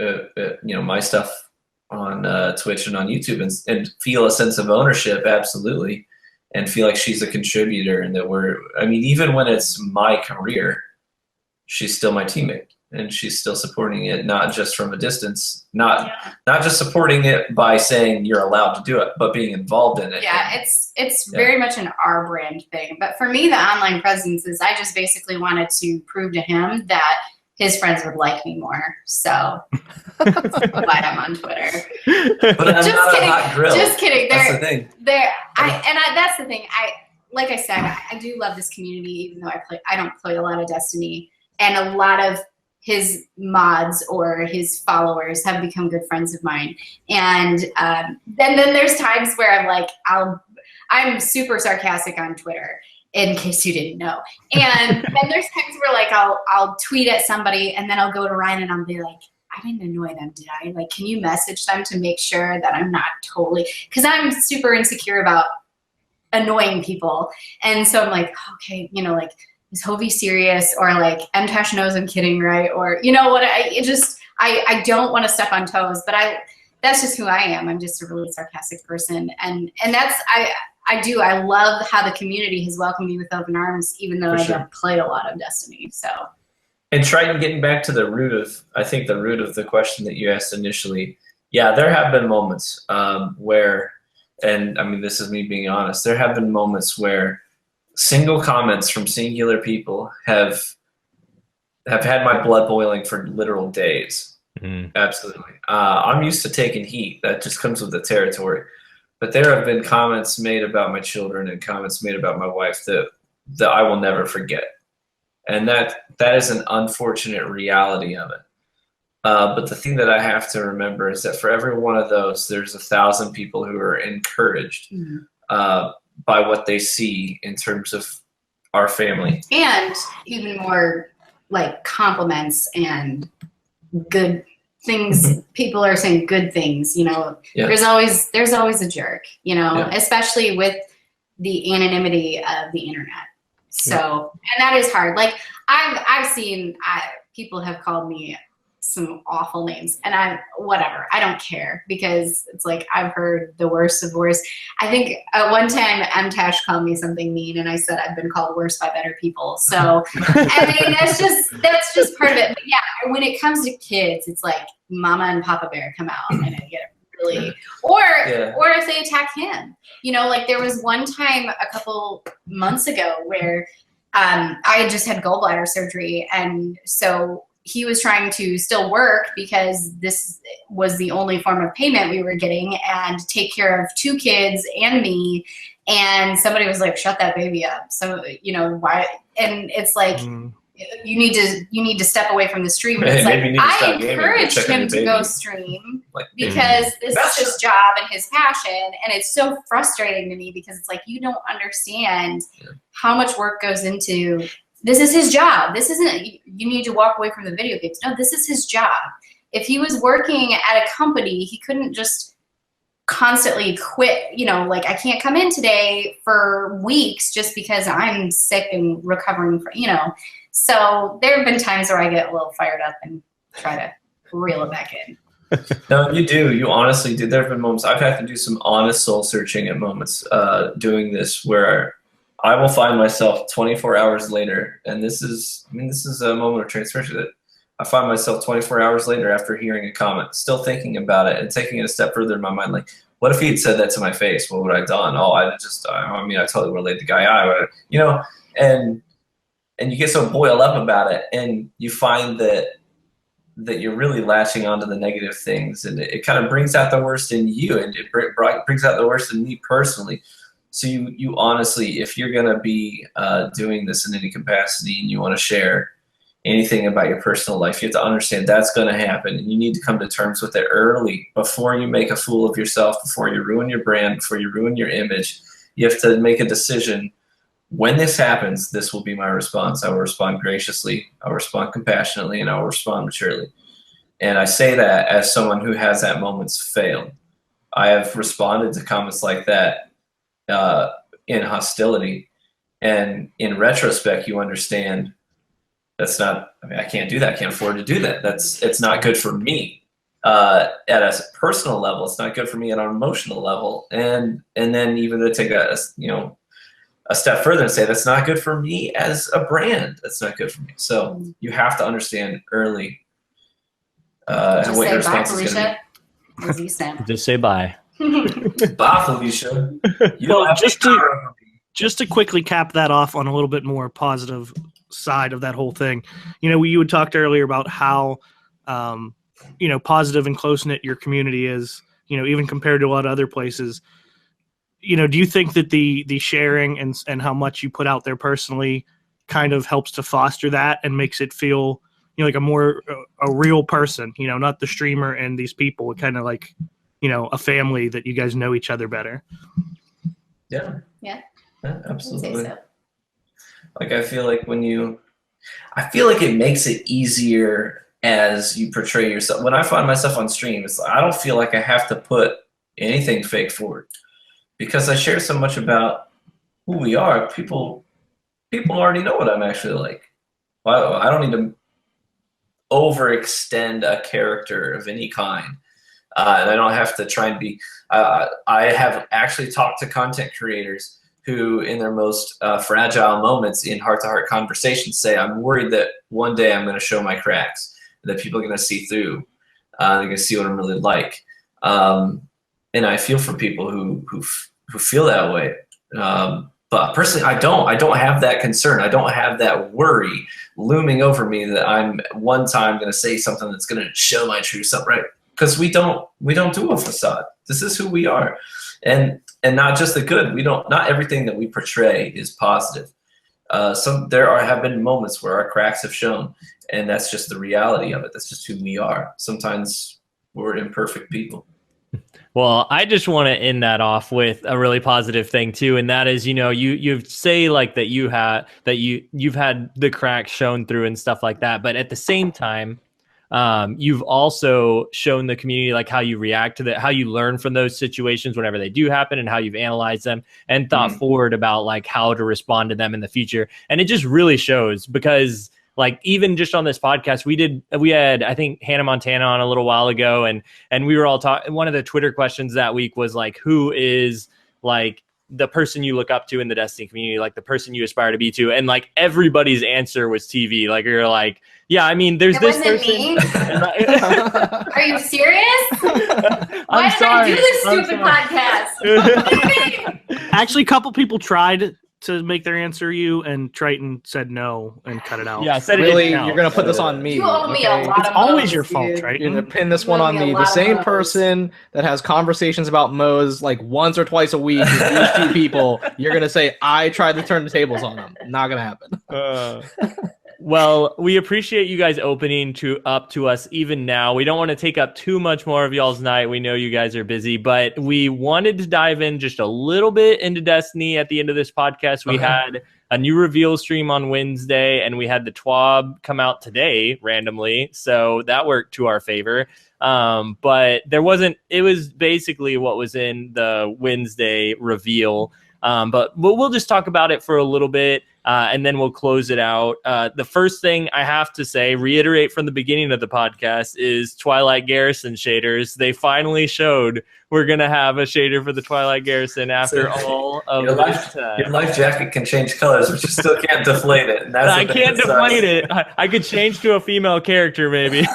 you know, my stuff on Twitch and on YouTube and feel a sense of ownership, absolutely, and feel like she's a contributor, and that I mean, even when it's my career, she's still my teammate, and she's still supporting it, not just from a distance, not just supporting it by saying you're allowed to do it, but being involved in it. Yeah, it's very much an our brand thing. But for me, the online presence is I just basically wanted to prove to him that his friends would like me more. So that's why I'm on Twitter. But I'm not kidding. A hot grill. Just kidding. That's the thing. That's the thing. Like I said, I do love this community, even though I don't play a lot of Destiny, and a lot of his mods or his followers have become good friends of mine. And then there's times where I'm like, I'm super sarcastic on Twitter, in case you didn't know. And then there's times where like I'll tweet at somebody, and then I'll go to Ryan and I'll be like, I didn't annoy them, did I? Like, can you message them to make sure that I'm not totally, because I'm super insecure about annoying people. And so I'm like, okay, you know, like, is Hovey serious? Or like, MTash knows I'm kidding, right? Or, you know what, I don't want to step on toes, but that's just who I am. I'm just a really sarcastic person. And that's, I love how the community has welcomed me with open arms, even though I don't play a lot of Destiny, so. And Triton, getting back to the root of the question that you asked initially, yeah, there have been moments where, and I mean, this is me being honest, there have been moments where single comments from singular people have had my blood boiling for literal days. Mm-hmm. Absolutely. I'm used to taking heat. That just comes with the territory. But there have been comments made about my children and comments made about my wife that I will never forget. And that is an unfortunate reality of it. But the thing that I have to remember is that for every one of those, there's 1,000 people who are encouraged by what they see in terms of our family. And even more like compliments and good things. People are saying good things, you know. Yeah. There's always a jerk, you know, especially with the anonymity of the internet. So, and that is hard. Like I've seen people have called me some awful names, and whatever. I don't care, because it's like I've heard the worst of worst. I think at one time Tash called me something mean, and I said I've been called worse by better people. So I mean that's just part of it. But yeah, when it comes to kids, it's like Mama and Papa Bear come out, and I get really, or if they attack him. You know, like there was one time a couple months ago where I had just had gallbladder surgery, and so he was trying to still work because this was the only form of payment we were getting, and take care of 2 kids and me. And somebody was like, shut that baby up. So, you know, why? And it's like, you need to step away from the stream. And it's like, I encouraged him to go stream because this is his job and his passion. And it's so frustrating to me because it's like, you don't understand how much work goes into. This is his job. This isn't, you need to walk away from the video games. No, this is his job. If he was working at a company, he couldn't just constantly quit, you know, like I can't come in today for weeks just because I'm sick and recovering from, you know. So there have been times where I get a little fired up and try to reel it back in. No, you do. You honestly do. There have been moments I've had to do some honest soul searching at moments doing this where I will find myself 24 hours later, and this is a moment of transparency that I find myself 24 hours later after hearing a comment, still thinking about it and taking it a step further in my mind. Like, what if he had said that to my face? What would I have done? Oh, I totally would have laid the guy out, you know, and you get so boiled up about it, and you find that you're really latching onto the negative things, and it kind of brings out the worst in you, and it brings out the worst in me personally. So you honestly, if you're going to be doing this in any capacity and you want to share anything about your personal life, you have to understand that's going to happen, and you need to come to terms with it early before you make a fool of yourself, before you ruin your brand, before you ruin your image. You have to make a decision. When this happens, this will be my response. I will respond graciously, I will respond compassionately, and I will respond maturely. And I say that as someone who has at moments failed. I have responded to comments like that in hostility, and in retrospect you understand that's not, I can't do that. I can't afford to do that. It's not good for me at a personal level. It's not good for me at an emotional level, and then even to take a step further and say that's not good for me as a brand. That's not good for me. So you have to understand early what your response is going to be. Just say bye. Bye, Felicia. Well, just to quickly cap that off on a little bit more positive side of that whole thing, you know, you had talked earlier about how, you know, positive and close-knit your community is, you know, even compared to a lot of other places. You know, do you think that the sharing and how much you put out there personally kind of helps to foster that and makes it feel, you know, like a real person, you know, not the streamer and these people, kind of like, you know, a family that you guys know each other better? Yeah, absolutely. So. Like I feel like it makes it easier as you portray yourself. When I find myself on stream, it's like, I don't feel like I have to put anything fake forward because I share so much about who we are. People already know what I'm actually like. Well, I don't need to overextend a character of any kind. And I don't have to try and be, I have actually talked to content creators who in their most fragile moments in heart-to-heart conversations say, I'm worried that one day I'm going to show my cracks, that people are going to see through, they're going to see what I'm really like. And I feel for people who feel that way. But personally, I don't have that concern. I don't have that worry looming over me that I'm one time going to say something that's going to show my true self, right? Because we don't do a facade. This is who we are, and not just the good. Not everything that we portray is positive. Have been moments where our cracks have shown, and that's just the reality of it. That's just who we are. Sometimes we're imperfect people. Well, I just want to end that off with a really positive thing too, and that is, you know, you say like that you've had the cracks shown through and stuff like that, but at the same time, you've also shown the community like how you react to that, how you learn from those situations whenever they do happen, and how you've analyzed them and thought forward about like how to respond to them in the future. And it just really shows, because like even just on this podcast, we had I think Hannah Montana on a little while ago, and we were all talking. One of the Twitter questions that week was like, who is like the person you look up to in the Destiny community, like the person you aspire to be to, and like everybody's answer was TV. Like you're like, yeah, I mean, there's this person. Me? Are you serious? Why did I do this stupid podcast? Actually, a couple people tried to make their answer you, and Triton said no and cut it out. Yeah, said really, it you're gonna put this on me. You owe me a lot. It's always your fault, Triton. You're gonna pin this one on me. The same person that has conversations about Moe's like once or twice a week with these two people, you're gonna say I tried to turn the tables on them. Not gonna happen. Well, we appreciate you guys opening up to us even now. We don't want to take up too much more of y'all's night. We know you guys are busy, but we wanted to dive in just a little bit into Destiny at the end of this podcast. We had a new reveal stream on Wednesday, and we had the TWAB come out today randomly. So that worked to our favor. But it was basically what was in the Wednesday reveal. But we'll just talk about it for a little bit. And then we'll close it out. The first thing I have to say, reiterate from the beginning of the podcast, is Twilight Garrison shaders. They finally showed we're going to have a shader for the Twilight Garrison after all of this time. Your life jacket can change colors, but you still can't deflate it. And that's I can't deflate it. I could change to a female character maybe.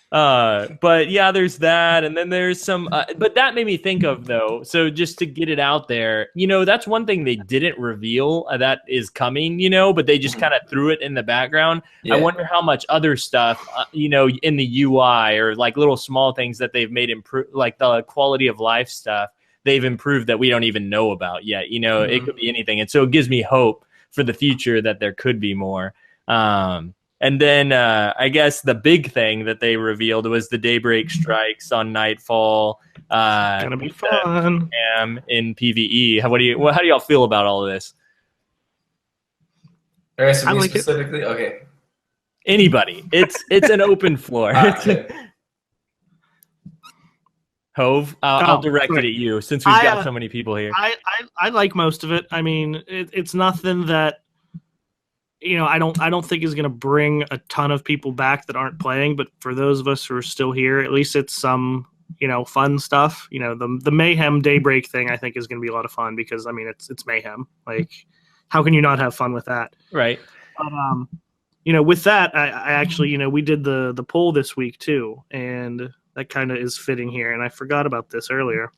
But yeah, there's that, and then there's some but that made me think of, though, so just to get it out there, that's one thing they didn't reveal that is coming, but they just kind of threw it in the background. I wonder how much other stuff in the UI, or like little small things that they've made improve, like the quality of life stuff they've improved that we don't even know about yet. It could be anything, and so it gives me hope for the future that there could be more. And then I guess the big thing that they revealed was the Daybreak strikes on Nightfall. Gonna be fun. In PvE. How do y'all feel about all of this? All right, so me specifically, okay. Anybody. It's an open floor. Hove, I'll direct it at you since we've got so many people here. I like most of it. I mean, it's nothing that I don't think is going to bring a ton of people back that aren't playing, but for those of us who are still here, at least it's some, fun stuff. The Mayhem Daybreak thing I think is going to be a lot of fun, because I mean it's Mayhem. Like, how can you not have fun with that? Right. But with that, I actually, we did the poll this week too, and that kind of is fitting here. And I forgot about this earlier.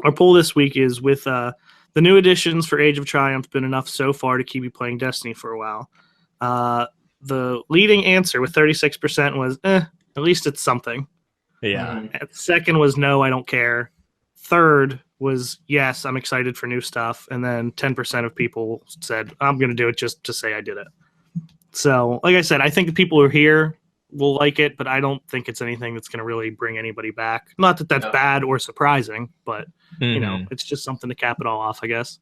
Our poll this week is with the new additions for Age of Triumph been enough so far to keep you playing Destiny for a while. The leading answer with 36% was, at least it's something. Yeah. Second was, no, I don't care. Third was, yes, I'm excited for new stuff. And then 10% of people said, I'm going to do it just to say I did it. So, like I said, I think the people who are here will like it, but I don't think it's anything that's going to really bring anybody back. Not that that's bad or surprising, but it's just something to cap it all off, I guess.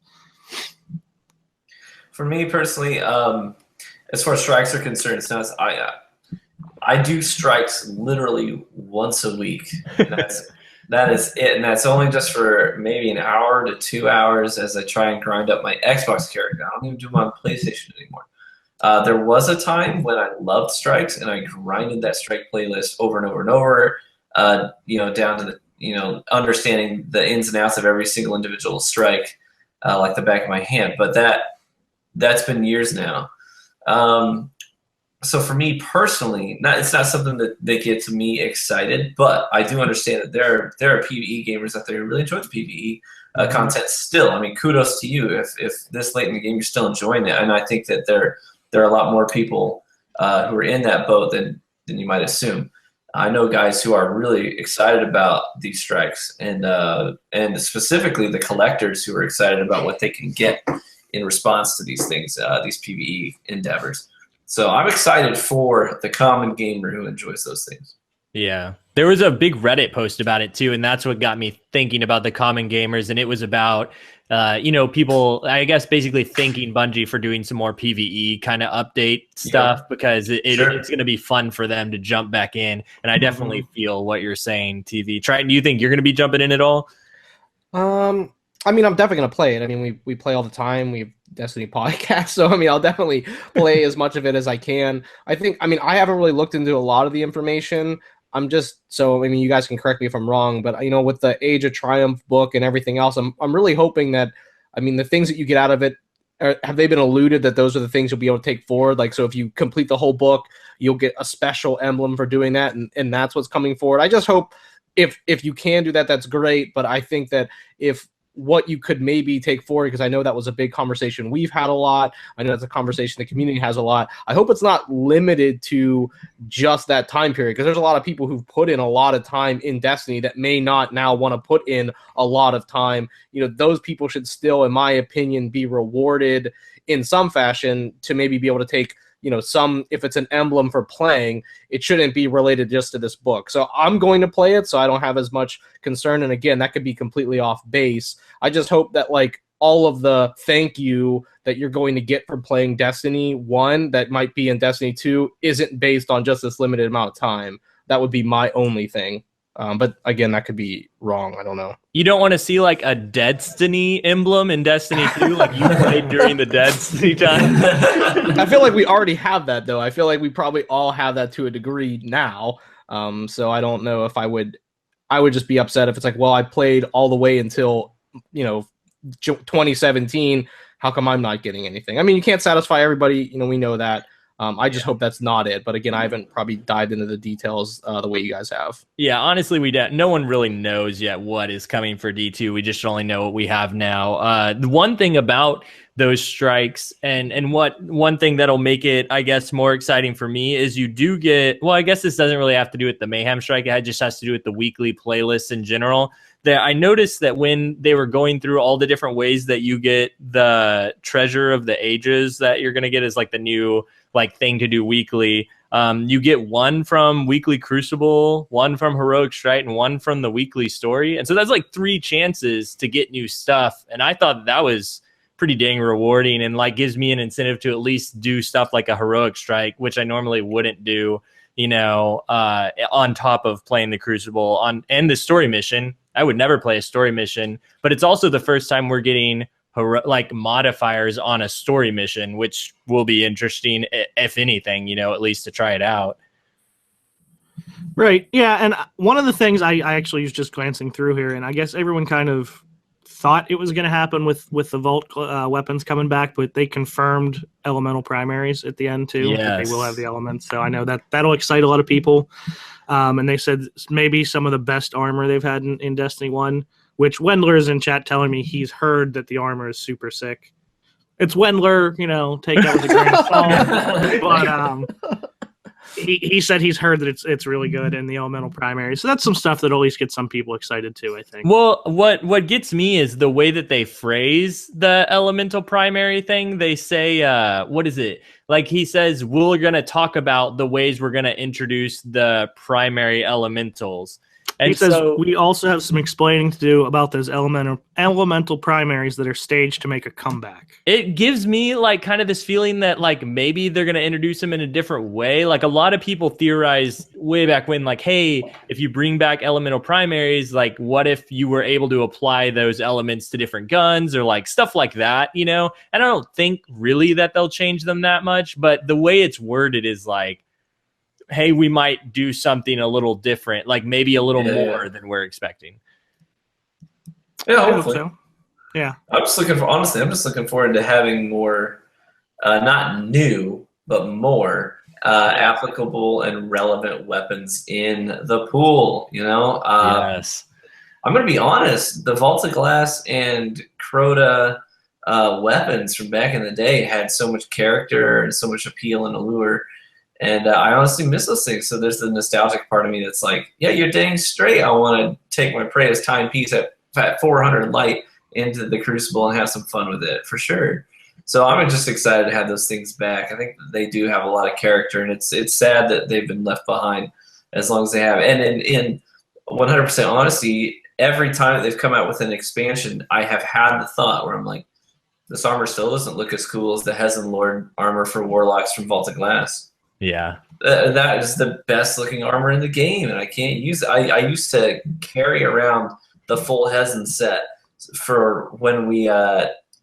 For me personally, as far as strikes are concerned, it's not, I do strikes literally once a week. That is it, and that's only just for maybe an hour to 2 hours as I try and grind up my Xbox character. I don't even do them on PlayStation anymore. There was a time when I loved strikes, and I grinded that strike playlist over and over and over, down to the, understanding the ins and outs of every single individual strike like the back of my hand. But that's been years now. So for me personally, it's not something that gets me excited, but I do understand that there are PvE gamers out there who really enjoy the PvE content still. I mean, kudos to you if this late in the game you're still enjoying it, and I think that there are a lot more people who are in that boat than you might assume. I know guys who are really excited about these strikes, and specifically the collectors who are excited about what they can get in response to these things, these PvE endeavors. So I'm excited for the common gamer who enjoys those things. Yeah. There was a big Reddit post about it too, and that's what got me thinking about the common gamers. And it was about, people, I guess, basically thanking Bungie for doing some more PvE kind of update stuff because it's going to be fun for them to jump back in. And I definitely feel what you're saying, TV. Triton, do you think you're going to be jumping in at all? I mean, I'm definitely going to play it. I mean, we play all the time. We have Destiny podcast. So, I mean, I'll definitely play as much of it as I can. I haven't really looked into a lot of the information. I mean, you guys can correct me if I'm wrong, but, with the Age of Triumph book and everything else, I'm really hoping that, I mean, the things that you get out of it, have they been alluded that those are the things you'll be able to take forward? Like, so if you complete the whole book, you'll get a special emblem for doing that, and that's what's coming forward. I just hope if you can do that, that's great. But I think that if what you could maybe take forward, because I know that was a big conversation we've had a lot. I know that's a conversation the community has a lot. I hope it's not limited to just that time period, because there's a lot of people who've put in a lot of time in Destiny that may not now want to put in a lot of time. Those people should still, in my opinion, be rewarded in some fashion to maybe be able to take if it's an emblem for playing, it shouldn't be related just to this book. So I'm going to play it, so I don't have as much concern. And again, that could be completely off base. I just hope that all of the thank you that you're going to get for playing Destiny 1 that might be in Destiny 2 isn't based on just this limited amount of time. That would be my only thing. But again, that could be wrong. I don't know. You don't want to see a Destiny emblem in Destiny 2, like you played during the Destiny time? I feel like we already have that, though. I feel like we probably all have that to a degree now. So I don't know if I would just be upset if it's I played all the way until, 2017. How come I'm not getting anything? I mean, you can't satisfy everybody. We know that. I just hope that's not it. But again, I haven't probably dived into the details the way you guys have. Yeah, honestly, no one really knows yet what is coming for D2. We just only know what we have now. The one thing about those strikes and one thing that'll make it, I guess, more exciting for me is you do get, well, I guess this doesn't really have to do with the Mayhem strike. It just has to do with the weekly playlists in general. That I noticed that when they were going through all the different ways that you get the Treasure of the Ages that you're going to get as the new thing to do weekly. You get one from Weekly Crucible, one from Heroic Strike, and one from the Weekly Story. And so that's 3 chances to get new stuff. And I thought that was pretty dang rewarding and gives me an incentive to at least do stuff like a Heroic Strike, which I normally wouldn't do, on top of playing the Crucible and the story mission. I would never play a story mission, but it's also the first time we're getting modifiers on a story mission, which will be interesting, if anything, at least to try it out. Right. Yeah. And one of the things I actually was just glancing through here, and I guess everyone kind of thought it was going to happen with the Vault weapons coming back, but they confirmed elemental primaries at the end too. Yes. They will have the elements. So I know that'll excite a lot of people. And they said maybe some of the best armor they've had in Destiny 1. Which Wendler is in chat telling me he's heard that the armor is super sick. It's Wendler, take that with a grain of salt. But he said he's heard that it's really good in the elemental primary. So that's some stuff that at least gets some people excited too, I think. Well, what gets me is the way that they phrase the elemental primary thing. They say, what is it? He says, we're going to talk about the ways we're going to introduce the primary elementals. And he says we also have some explaining to do about those elemental primaries that are staged to make a comeback. It gives me kind of this feeling that maybe they're going to introduce them in a different way. A lot of people theorized way back when, hey, if you bring back elemental primaries, what if you were able to apply those elements to different guns or stuff like that, And I don't think really that they'll change them that much, but the way it's worded is hey, we might do something a little different, maybe a little more than we're expecting. Yeah, hopefully. So. Yeah. I'm just looking forward to having more, not new, but more applicable and relevant weapons in the pool, Yes. I'm going to be honest, the Vault of Glass and Crota weapons from back in the day had so much character and so much appeal and allure. And I honestly miss those things. So there's the nostalgic part of me that's yeah, you're dang straight. I want to take my Praetor's timepiece at 400 light into the Crucible and have some fun with it, for sure. So I'm just excited to have those things back. I think they do have a lot of character, and it's sad that they've been left behind as long as they have. And in 100% honesty, every time that they've come out with an expansion, I have had the thought where I'm like, this armor still doesn't look as cool as the Hezen Lord armor for Warlocks from Vault of Glass. Yeah. That is the best looking armor in the game, and I can't use it. I used to carry around the full Hezen set for when we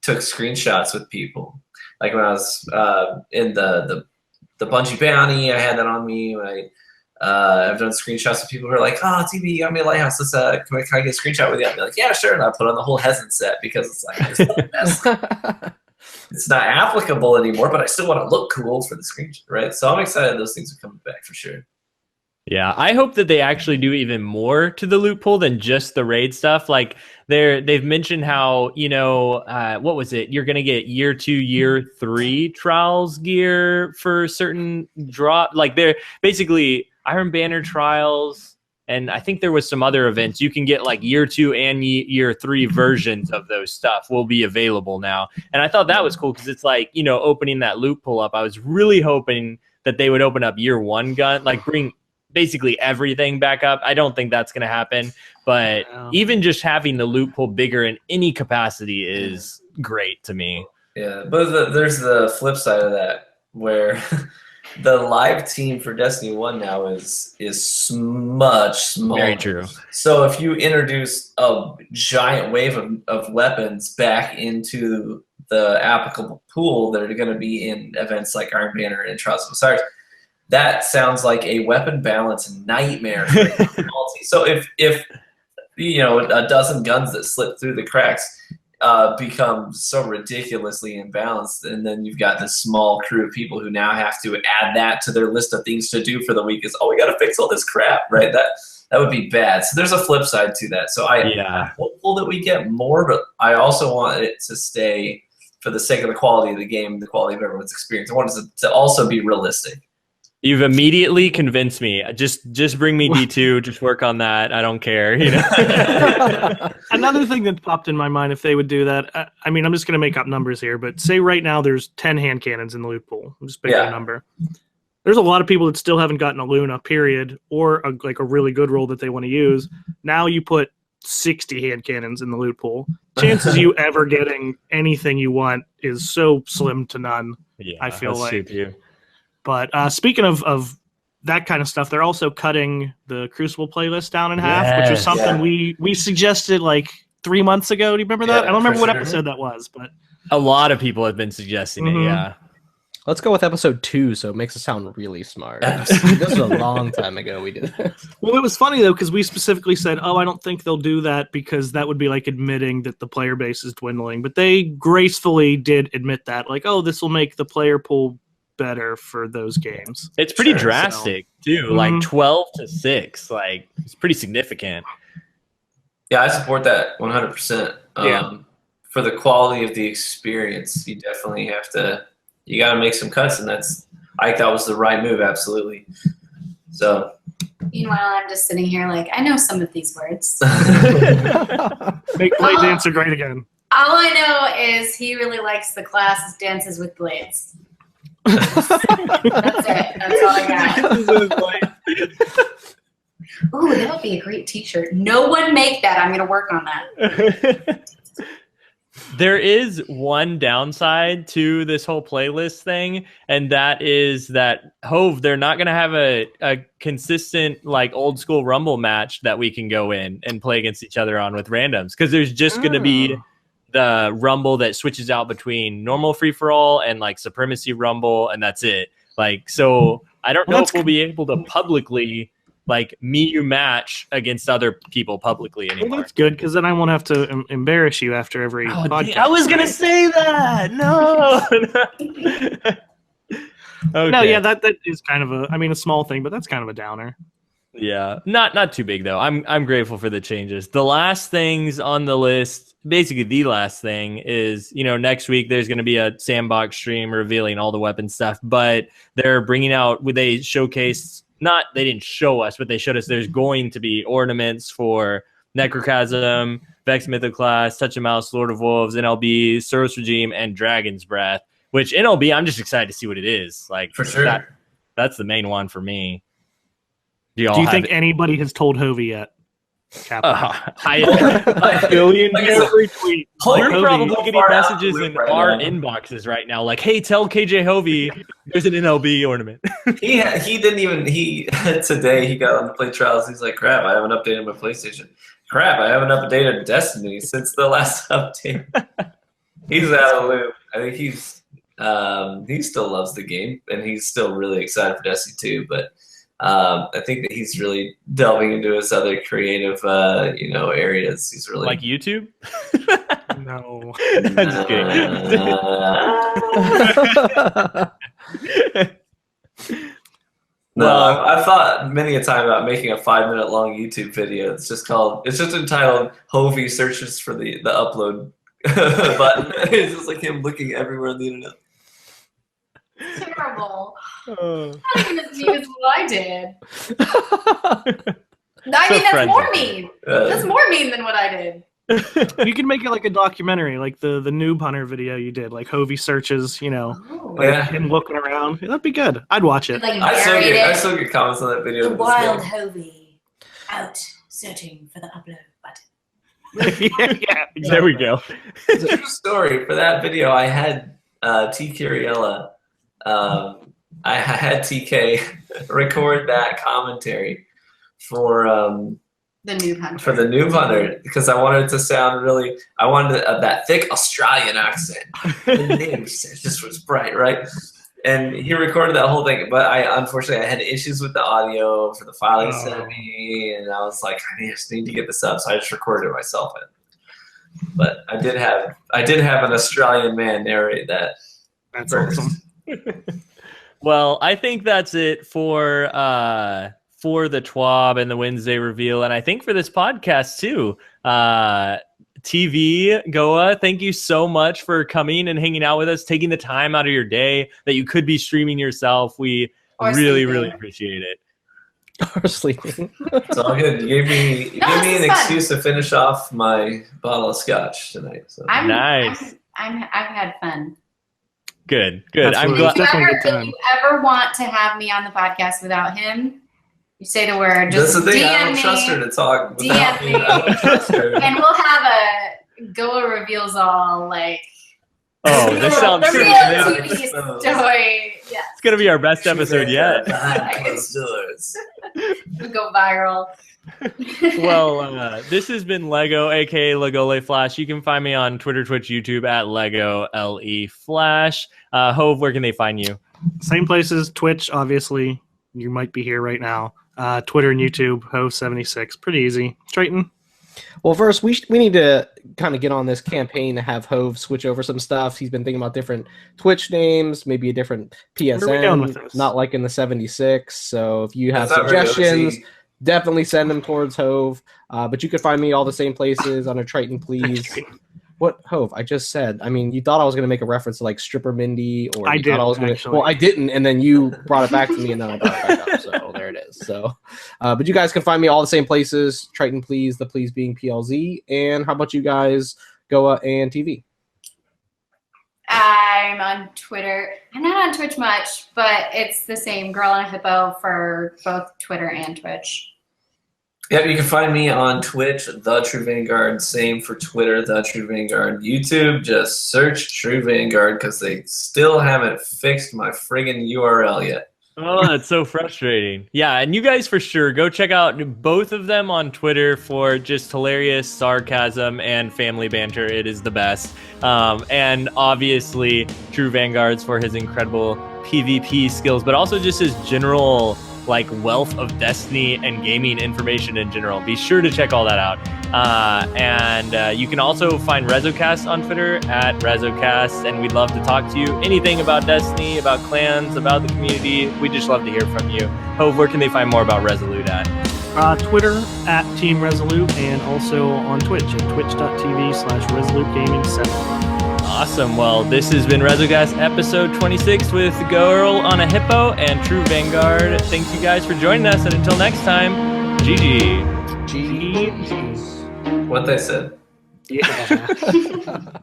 took screenshots with people. Like when I was in the Bungie Bounty, I had that on me. When I've done screenshots with people who are like, "Oh, TV, you got me a lighthouse. Let's can I get a screenshot with you?" I'd be like, "Yeah, sure." And I put on the whole Hezen set because it's like it's the best. It's not applicable anymore, but I still want to look cool for the screenshot, right? So I'm excited those things are coming back for sure. Yeah, I hope that they actually do even more to the loot pool than just the raid stuff. Like they've mentioned how, you know, what was it? You're going to get year 2, year 3 trials gear for certain drop. Like they're basically Iron Banner trials. And I think there was some other events. You can get like year 2 and year 3 versions of those stuff will be available now. And I thought that was cool because it's like, you know, opening that loot pool up. I was really hoping that they would open up year 1 gun, like bring basically everything back up. I don't think that's going to happen. But even just having the loot pool bigger in any capacity is great to me. Yeah, but there's the flip side of that where the live team for Destiny 1 now is much smaller. Very true. So if you introduce a giant wave of weapons back into the applicable pool that are going to be in events like Iron Banner and Trials of Osiris, that sounds like a weapon balance nightmare for the multi. So if you know a dozen guns that slip through the cracks become so ridiculously imbalanced, and then you've got this small crew of people who now have to add that to their list of things to do for the week is, we got to fix all this crap, right? That would be bad. So there's a flip side to that. So I'm hopeful that we get more, but I also want it to stay, for the sake of the quality of the game, the quality of everyone's experience, I want it to also be realistic. You've immediately convinced me. Just bring me D2. Just work on that. I don't care. You know. Another thing that popped in my mind, if they would do that, I mean, I'm just going to make up numbers here, but say right now there's 10 hand cannons in the loot pool. I'm just picking a number. There's a lot of people that still haven't gotten a Luna, period, or a really good roll that they want to use. Now you put 60 hand cannons in the loot pool. Chances you ever getting anything you want is so slim to none. Yeah, I feel like. You. But speaking of that kind of stuff, they're also cutting the Crucible playlist down in half, which was something we suggested like 3 months ago. Do you remember that? I don't remember what episode that was, but a lot of people have been suggesting it. Yeah. Let's go with episode 2, so it makes it sound really smart. This was a long time ago we did this. Well, it was funny, though, because we specifically said, I don't think they'll do that because that would be like admitting that the player base is dwindling. But they gracefully did admit that, like, this will make the player pool better for those games. It's pretty drastic, too. Like 12 to 6. Like, it's pretty significant. Yeah, I support that 100%. For the quality of the experience, you definitely have to... You got to make some cuts, and I think that was the right move, absolutely. So, meanwhile, I'm just sitting here like, I know some of these words. Make Blade Dancer great again. All I know is he really likes the class Dances with Blades. That's it. That's all I got. Ooh, that would be a great t-shirt. No one make that. I'm going to work on that. There is one downside to this whole playlist thing, and that is that Hove, they're not going to have a consistent, like, old school Rumble match that we can go in and play against each other on with randoms, because there's just going to be the Rumble that switches out between normal free-for-all and, like, Supremacy Rumble, and that's it. Like, so I don't know if we'll be able to publicly... like you match against other people publicly anymore. Well, that's good, because then I won't have to embarrass you after every podcast. I was gonna say that. No. Okay. No, yeah, that is kind of a small thing, but that's kind of a downer. Yeah, not too big though. I'm grateful for the changes. The last things on the list, basically the last thing is, next week there's going to be a sandbox stream revealing all the weapon stuff, but they're bringing out, they showcased. They didn't show us, but they showed us there's going to be ornaments for Necrochasm, Vex Mythoclast, Touch of Mouse, Lord of Wolves, NLB, Suros Regime, and Dragon's Breath. Which NLB, I'm just excited to see what it is. Like, for sure, that's the main one for me. Do you think anybody has told Hovey yet? I billion every tweet. We're probably getting messages in our inboxes right now, like, "Hey, tell KJ Hovey there's an NLB ornament." he didn't even today he got on the play trials. He's like, "Crap, I haven't updated my PlayStation. Crap, I haven't updated Destiny since the last update." He's out of the loop. I think he still loves the game and he's still really excited for Destiny 2, but. I think that he's really delving into his other creative, areas. He's really like YouTube. No, that's good. No, I've thought many a time about making a 5-minute long YouTube video. It's just entitled "Hovey searches for the upload button." It's just like him looking everywhere on the internet. Terrible. I don't even as mean as what I did. That's more mean. That's more mean than what I did. You can make it like a documentary, like the Noob Hunter video you did, like Hovey searches, him looking around. That'd be good. I'd watch it. Like I still get comments on that video. The wild Hovey out searching for the upload button. yeah, exactly. There we go. It's a true story. For that video, I had T. Curiella. I had TK record that commentary for the Noob Hunter. For the Noob Hunter, because I wanted it to sound really. I wanted that thick Australian accent. The name just was bright, right? And he recorded that whole thing, but unfortunately I had issues with the audio for the file he sent me, and I was like, I just need to get this up, so I just recorded it myself. But I did have an Australian man narrate that. That's awesome. Well, I think that's it for the TWAB and the Wednesday reveal, and I think for this podcast too. TV Goa, thank you so much for coming and hanging out with us, taking the time out of your day that you could be streaming yourself. We really appreciate it. Or sleeping. It's all good. You gave me an excuse to finish off my bottle of scotch tonight. So. Nice. I've had fun. Good. I'm glad. If you ever want to have me on the podcast without him, you say the word. Just that's the thing. DM I don't trust her to talk without DM me. I don't trust her. And we'll have a Goa reveals all like. Oh, this sounds the good. real TV story. Yeah. It's gonna be our best episode yet. We'll go viral. Well, this has been Lego, aka Legole Flash. You can find me on Twitter, Twitch, YouTube at Lego LE Flash. Hove, where can they find you? Same places. Twitch, obviously. You might be here right now. Twitter and YouTube, Hove76. Pretty easy. Straighten. Well, first, we need to kind of get on this campaign to have Hove switch over some stuff. He's been thinking about different Twitch names, maybe a different PSN, not like in the 76. So if you have suggestions, definitely send them towards Hove. But you could find me all the same places under Triton, please. What, Hove? I just said. I mean, you thought I was going to make a reference to like Stripper Mindy, or I did. Well, I didn't, and then you brought it back to me, and then I brought it back up. So there it is. So, but you guys can find me all the same places. Triton, please. The please being PLZ. And how about you guys, Goa and TV? I'm on Twitter. I'm not on Twitch much, but it's the same, Girl and a Hippo, for both Twitter and Twitch. Yep, you can find me on Twitch, The True Vanguard. Same for Twitter, The True Vanguard. YouTube, just search True Vanguard because they still haven't fixed my friggin' URL yet. Oh, that's so frustrating. Yeah, and you guys for sure, go check out both of them on Twitter for just hilarious sarcasm and family banter. It is the best. And obviously, True Vanguard's for his incredible PvP skills, but also just his general like wealth of Destiny and gaming information in general. Be sure to check all that out. And you can also find Rezocast on Twitter at Rezocast, and we'd love to talk to you. Anything about Destiny, about clans, about the community, we just love to hear from you. Hove, where can they find more about Resolute at? Twitter at Team Resolute, and also on Twitch at twitch.tv/ResoluteGaming7. Awesome. Well, this has been Rezocast episode 26 with Girl on a Hippo and True Vanguard. Thanks you guys for joining us, and until next time, GG. GG. What they said. Yeah.